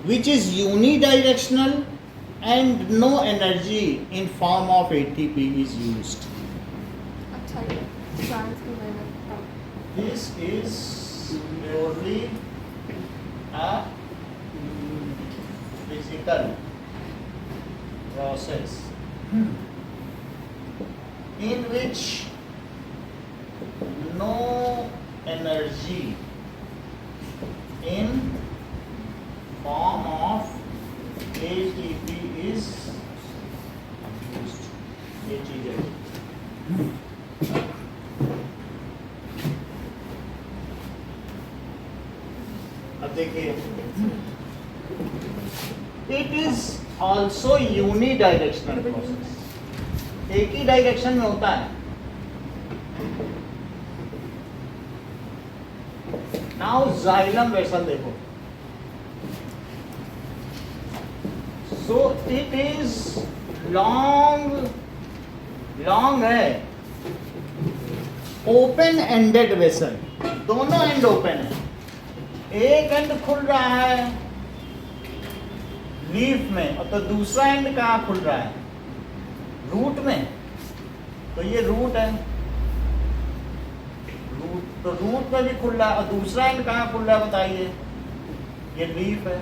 which is unidirectional and no energy in form of ATP is used. अच्छा ये ट्रांस की मैंने कहा. This is purely a physical process in which no energy in form of ATP is used. ये चीज है. अब देखिए, it is also unidirectional process. एक ही डायरेक्शन में होता है. Now xylem vessel देखो. So it is long है, open ended vessel. दोनों एंड ओपन है. एक एंड खुल रहा है लीफ में, और तो दूसरा एंड कहाँ खुल रहा है? रूट में. तो ये रूट है, तो रूट में भी खुल रहा है, और दूसरा एंड कहाँ खुल रहा है बताइए? ये लीफ है.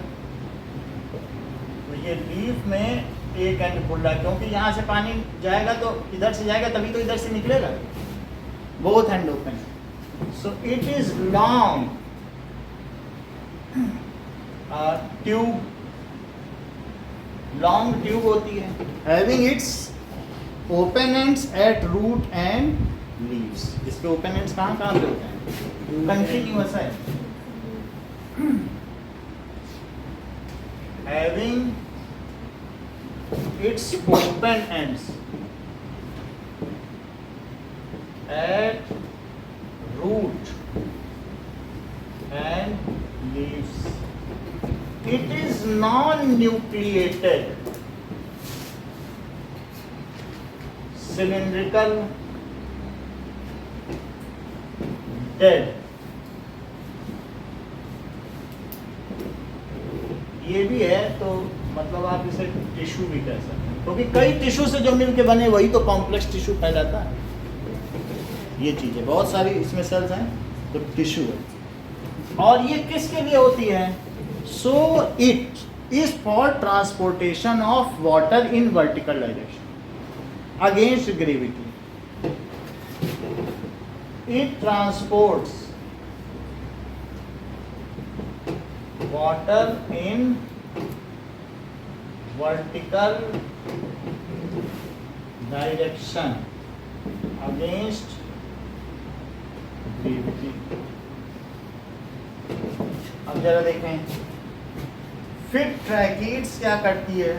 तो ये लीफ में एक एंड खुल रहा है, क्योंकि यहाँ से पानी जाएगा तो इधर से जाएगा, तभी तो इधर से निकलेगा. Both end open. So it is long tube. Long tube होती है, having its open ends at root and leaves. इसके ओपन एंड्स कहाँ पे होते हैं? कंटिन्यूअस है. Having its open ends at root and leaves. It is non-nucleated, cylindrical, dead. ये भी है, तो मतलब आप इसे टिश्यू भी कह सकते हैं, क्योंकि कई टिश्यू से जो मिलके बने वही तो कॉम्प्लेक्स टिश्यू कहलाता है. ये चीज है, बहुत सारी इसमें सेल्स हैं तो टिश्यू है. और ये किसके लिए होती है? So it is for transportation of water in vertical direction against gravity. It transports water in vertical direction against gravity. अब जरा देखें, फिर ट्रैकीड्स क्या करती है?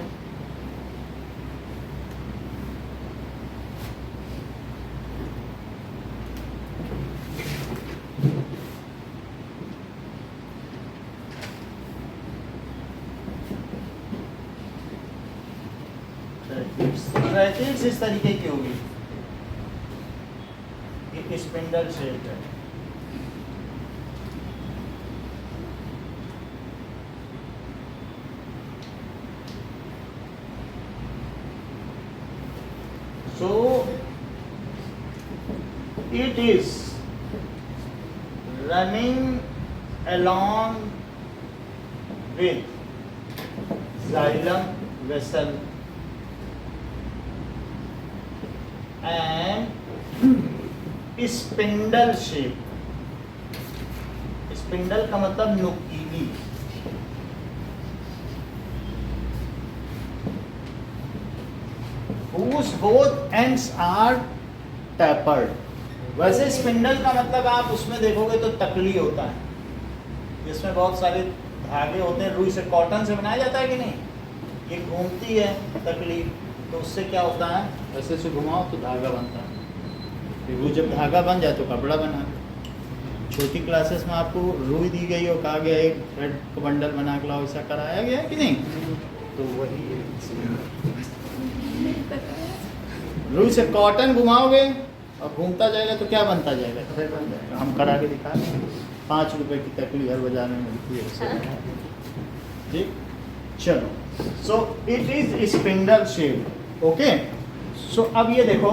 ट्रैकीड्स इस तरीके की होगी. स्पिंडल शेप है। So it is running along with xylem vessel and spindle shape। Spindle का मतलब नुकीली। Whose both ends are tapered। वैसे स्पिंडल का मतलब आप उसमें देखोगे तो तकली होता है, जिसमें बहुत सारे धागे होते हैं। रुई से, कॉटन से बनाया जाता है कि नहीं? ये घूमती है तकली, तो उससे क्या होता है, ऐसे से घुमाओ तो धागा बनता है। फिर वो जब धागा बन जाए तो कपड़ा बना। छोटी क्लासेस में आपको रुई दी गई और कहा गया एक थ्रेड का बंडल बना के लाओ, ऐसा कराया गया है कि नहीं? तो वही है। रुई से कॉटन घुमाओगे और घूमता जाएगा तो क्या बनता जाएगा? थ्रेड बन जाएगा। हम करा के दिखा दें। 5 रुपए की तकली हर बाजार में मिलती है। ठीक, चलो। So it is spindle shape. Okay, so अब ये देखो,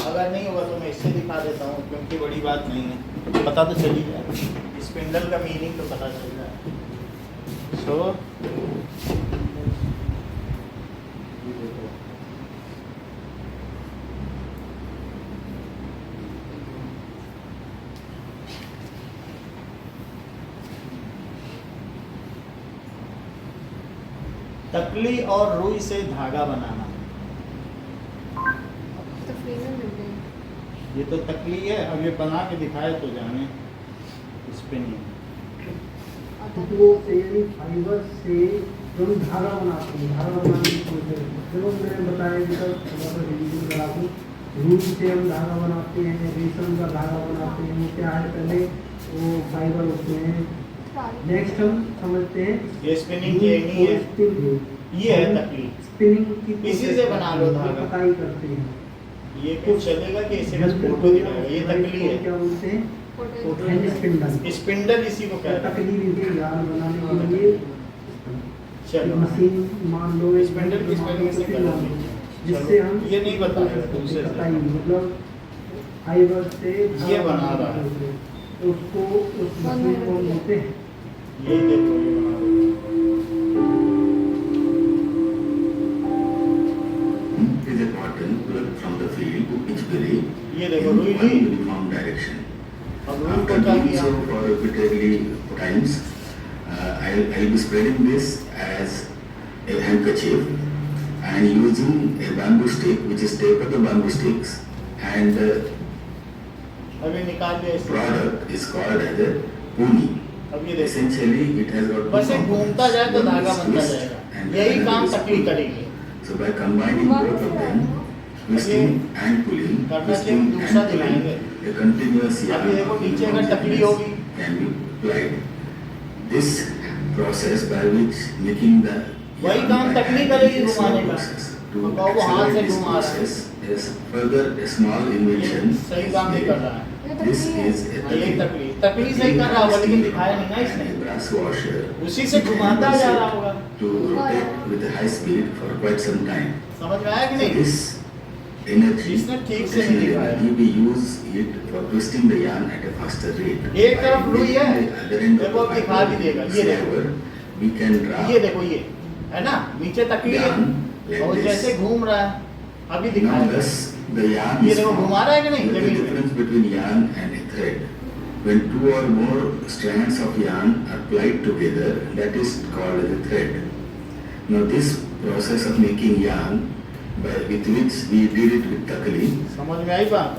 अगर नहीं होगा तो मैं इससे दिखा देता हूँ, क्योंकि बड़ी बात नहीं है, पता तो चल ही जाए। स्पिंडल का मीनिंग तो पता चल जाए। सो तकली और रुई से धागा बनाना। ये तो तकली है, अब ये बना के दिखाए तो जाने स्पिनिंग। वो यानी फाइबर से जो हम धागा बनाते हैं, धागा बनाने की कोशिश देखो मैंने बताया कि सर थोड़ा सा रिवीजन करा दूँ। रूट से हम धागा बनाते हैं, रेशम का धागा बनाते हैं। वो क्या है, पहले वो फाइबर होते हैं। नेक्स्ट हम समझते हैं ये स्पिनिंग की नहीं है, ये है तकली। स्पिनिंग की इसी से बना लो धागा। कटाई करते हैं। ये कुछ चलेगा कि इसे बस फोटो दिखाएगा। ये तकली है, क्या बोलते हैं, पोटल। स्पिंडल। स्पिंडल इसी को कहते हैं। तकली भी यार बनाने के लिए चलो, मशीन मान लो, स्पिंडल की स्पेलिंग से कर लो। जिससे हम ये नहीं बताया दूसरे से। कटाई मतलब फाइबर से ये बना रहा है। तो उसको उस मशीन को बोलते हैं। ये देखो, ये बना रहा is a cotton plucked from the field to each berry ये देखो in रुई one ली। uniform direction. अब रुई After को क्या doing किया? so for repeatedly times, I'll be spreading this as a handkerchief and using a bamboo stick, which is tape of the bamboo sticks, and अभी निकाल दिया इसे। product is called as a puni. अब ये देखो, Essentially, it has got बस two ये घूमता जाए तो components. धागा One is बनता twist जाएगा। and यही another काम is तकली pull. करेगी। So by combining both of them, twisting and pulling, करना twisting चाहिए, दूसरा and दिखाएंगे। pulling, a continuous अब yarn ये देखो, नीचे अगर तकली होगी can be applied. This process by which making the वही yarn काम by तकली hand करेगी is a slow घुमाने का। process. To तो कहो वो हाथ से accelerate this घुमा रहा है। process is further a small invention सही काम नहीं कर रहा है। This is a हाँ, ये तकली तकली सही कर रहा होगा, लेकिन दिखाया नहीं ना and इसने। a brass washer उसी से घुमाता जा रहा होगा। to rotate with a high speed for quite some time. समझ में आया कि So नहीं? this energy, इसने ठीक से नहीं rotational दिखाया। energy, we use it for twisting the yarn at a faster rate. एक तरफ रुई है, The other end of देखो the अब दिखा भी देगा। ये देखो, fiber, we can draw ये देखो, ये है ना, नीचे तकली है yarn like और this. जैसे घूम रहा है। अभी Now दिखाएगा। thus the yarn ये is देखो, formed. घुमा रहा है कि नहीं? What is the जमीन में। difference between yarn and a thread? When two or more strands of yarn are plied together, that is called as a thread. Now this process of making yarn, with which we did it with takali, समझ में आई बात?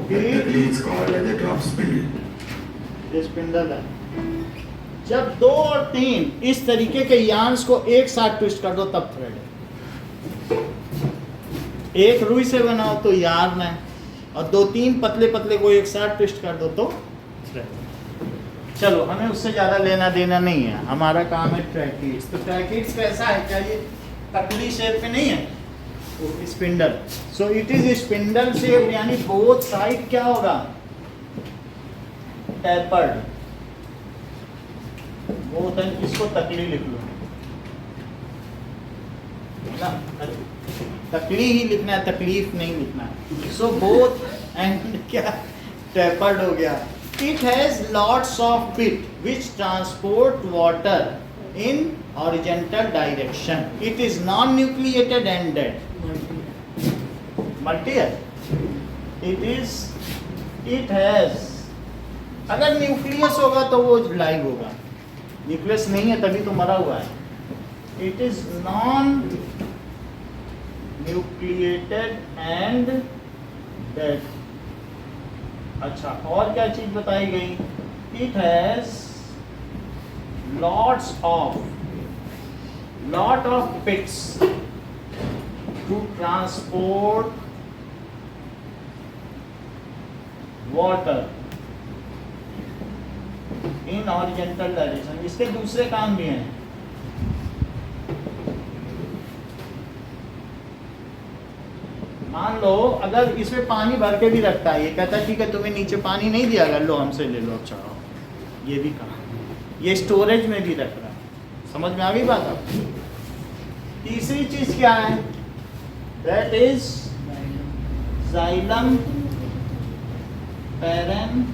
the takali is called as a drop spindle. ये स्पिंडल है। जब 2 और 3 इस तरीके के यार्न्स को एक साथ ट्विस्ट कर दो तब थ्रेड है। एक रुई से बनाओ तो यार्न है, और 2-3 पतले पतले को एक साथ ट्विस्ट कर दो तो थ्रेड। चलो, हमें उससे ज़्यादा लेना देना नहीं है, हमारा काम है ट्रैकिट्स। तो ट्रैकिट्स कैसा है? क्या ये तकली शेप में नहीं है? Spindle. So it is spindle shape, यानी बोथ साइड क्या होगा, टैपर्ड. बोथ एंड, इसको तकली लिख लो ना, तकली ही लिखना है, तकलीफ नहीं लिखना है. सो बोथ एंड क्या टैपर्ड हो गया. It has lots of pit which transport water in horizontal direction. It is non-nucleated and dead. Multi है. It has. अगर न्यूक्लियस होगा तो वो लाइव होगा, न्यूक्लियस नहीं है तभी तो मरा हुआ है. It is non-nucleated and dead. अच्छा, और क्या चीज बताई गई. It has lot of pits to transport water in horizontal direction. इसके दूसरे काम भी हैं. मान लो अगर इसमें पानी भर के भी रखता है, ये कहता है ठीक है तुम्हें नीचे पानी नहीं दिया गया, लो हमसे ले लो, अच्छा ये भी कहा, ये स्टोरेज में भी रख रहा है. समझ में आ गई बात आपको. तीसरी चीज क्या है, दैट इज जाइलम पैरन.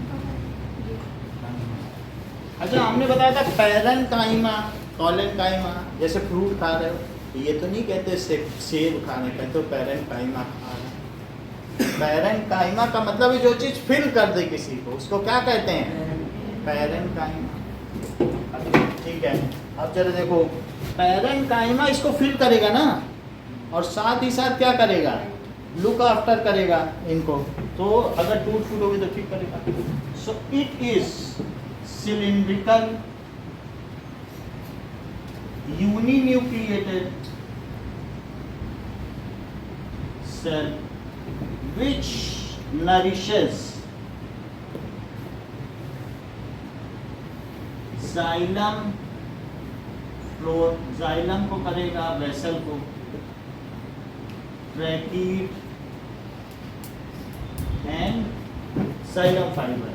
अच्छा, हमने बताया था पैरन काइमा, कॉलन काइमा. जैसे फ्रूट खा रहे हो तो ये तो नहीं कहते सेब खा रहे, कहते हो पैरन काइमा खा रहे. पैरन काइमा का मतलब है जो चीज फिल कर दे किसी को, उसको क्या कहते हैं, पैरन काइमा. ठीक है, अब चलो देखो, पैरन काइमा इसको फिल करेगा ना, और साथ ही साथ क्या करेगा, लुक आफ्टर करेगा इनको. तो अगर टूट फूट होगी तो ठीक करेगा. So it is cylindrical uninucleated cell which nourishes xylem floor. xylem को करेगा वेसल को, ट्रैकीड एंड xylem फाइबर.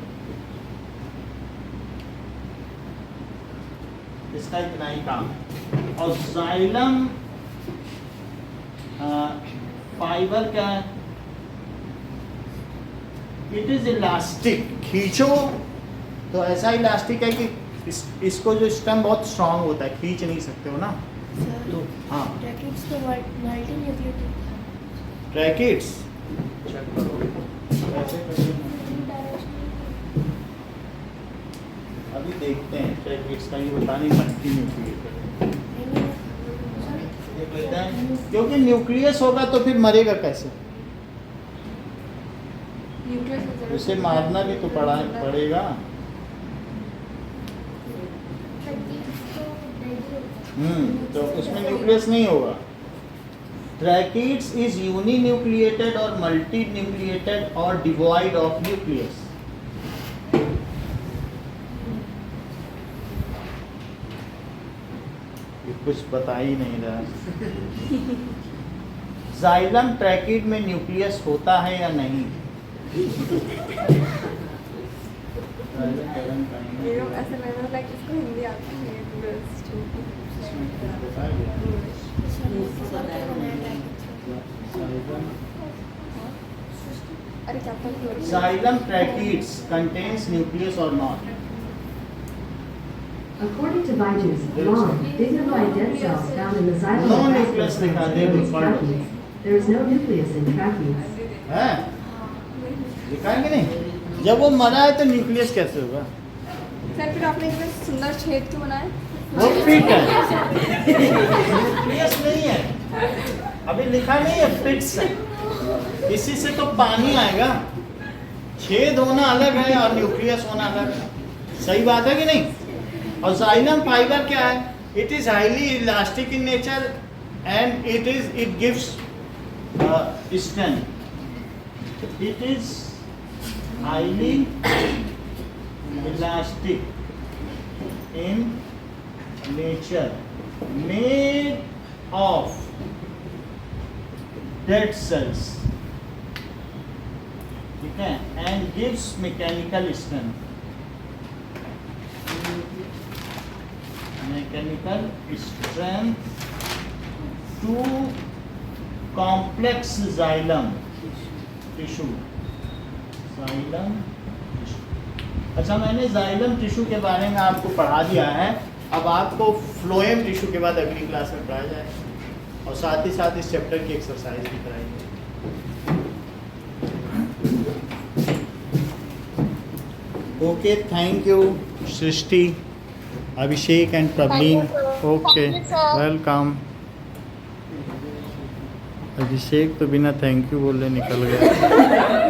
इसका इतना ही काम. और xylem फाइबर क्या है, इट इज इलास्टिक. खींचो तो ऐसा इलास्टिक है कि इसको जो स्टेम बहुत स्ट्रांग होता है, खींच नहीं सकते हो ना. तो हाँ, ब्रैकेट्स तो मल्टी-न्यूक्लिएटेड था. ब्रैकेट्स चेक करो कैसे करते हैं, अभी देखते हैं. ब्रैकेट्स का ये बता नहीं, मल्टी न्यूक्लिएटेड देख लेते हैं, क्योंकि न्यूक्लियस होगा तो फिर मरेगा कैसे, उसे मारना भी तो पड़ेगा. तो उसमें न्यूक्लियस नहीं होगा. ट्रैकीड्स इज यूनिन्यूक्लिएटेड और मल्टी न्यूक्लिएटेड और डिवॉइड ऑफ न्यूक्लियस. कुछ बता ही नहीं रहा. जाइलम ट्रैकीड में न्यूक्लियस होता है या नहीं, ऐसा लग रहा है इसको हिंदी आती है. अरे क्या था, xylem tracheids contains nucleus or not. According to Viges, long, dignified dead cells found in the xylem No of nucleus दिखा दे, Aspergillus पढ़ लो. tracheates. There is no nucleus in tracheates. है दिखाएंगे नहीं, जब वो मरा है तो न्यूक्लियस कैसे होगा. सर फिर आपने इतने सुंदर छेद क्यों बनाए, वो फिट है, न्यूक्लियस नहीं है. अभी लिखा नहीं है, फिट्स है. इसी से तो पानी आएगा. छेद होना अलग है और न्यूक्लियस होना अलग है. सही बात है कि नहीं. और जाइलम फाइबर क्या है, it is highly elastic in nature and it gives strength. It is highly elastic in nature, made of dead cells, ठीक है, and gives mechanical strength, mechanical strength to complex xylem tissue, xylem tissue. अच्छा, मैंने जाइलम टिश्यू के बारे में आपको पढ़ा दिया है, अब आपको फ्लोएम टिश्यू के बाद अगली क्लास में पढ़ाया जाएगा और साथ ही साथ इस चैप्टर की एक्सरसाइज भी कराएंगे। Okay, thank you Srishti, Abhishek and Praveen. Okay, welcome. Abhishek तो बिना थैंक यू बोले निकल गया।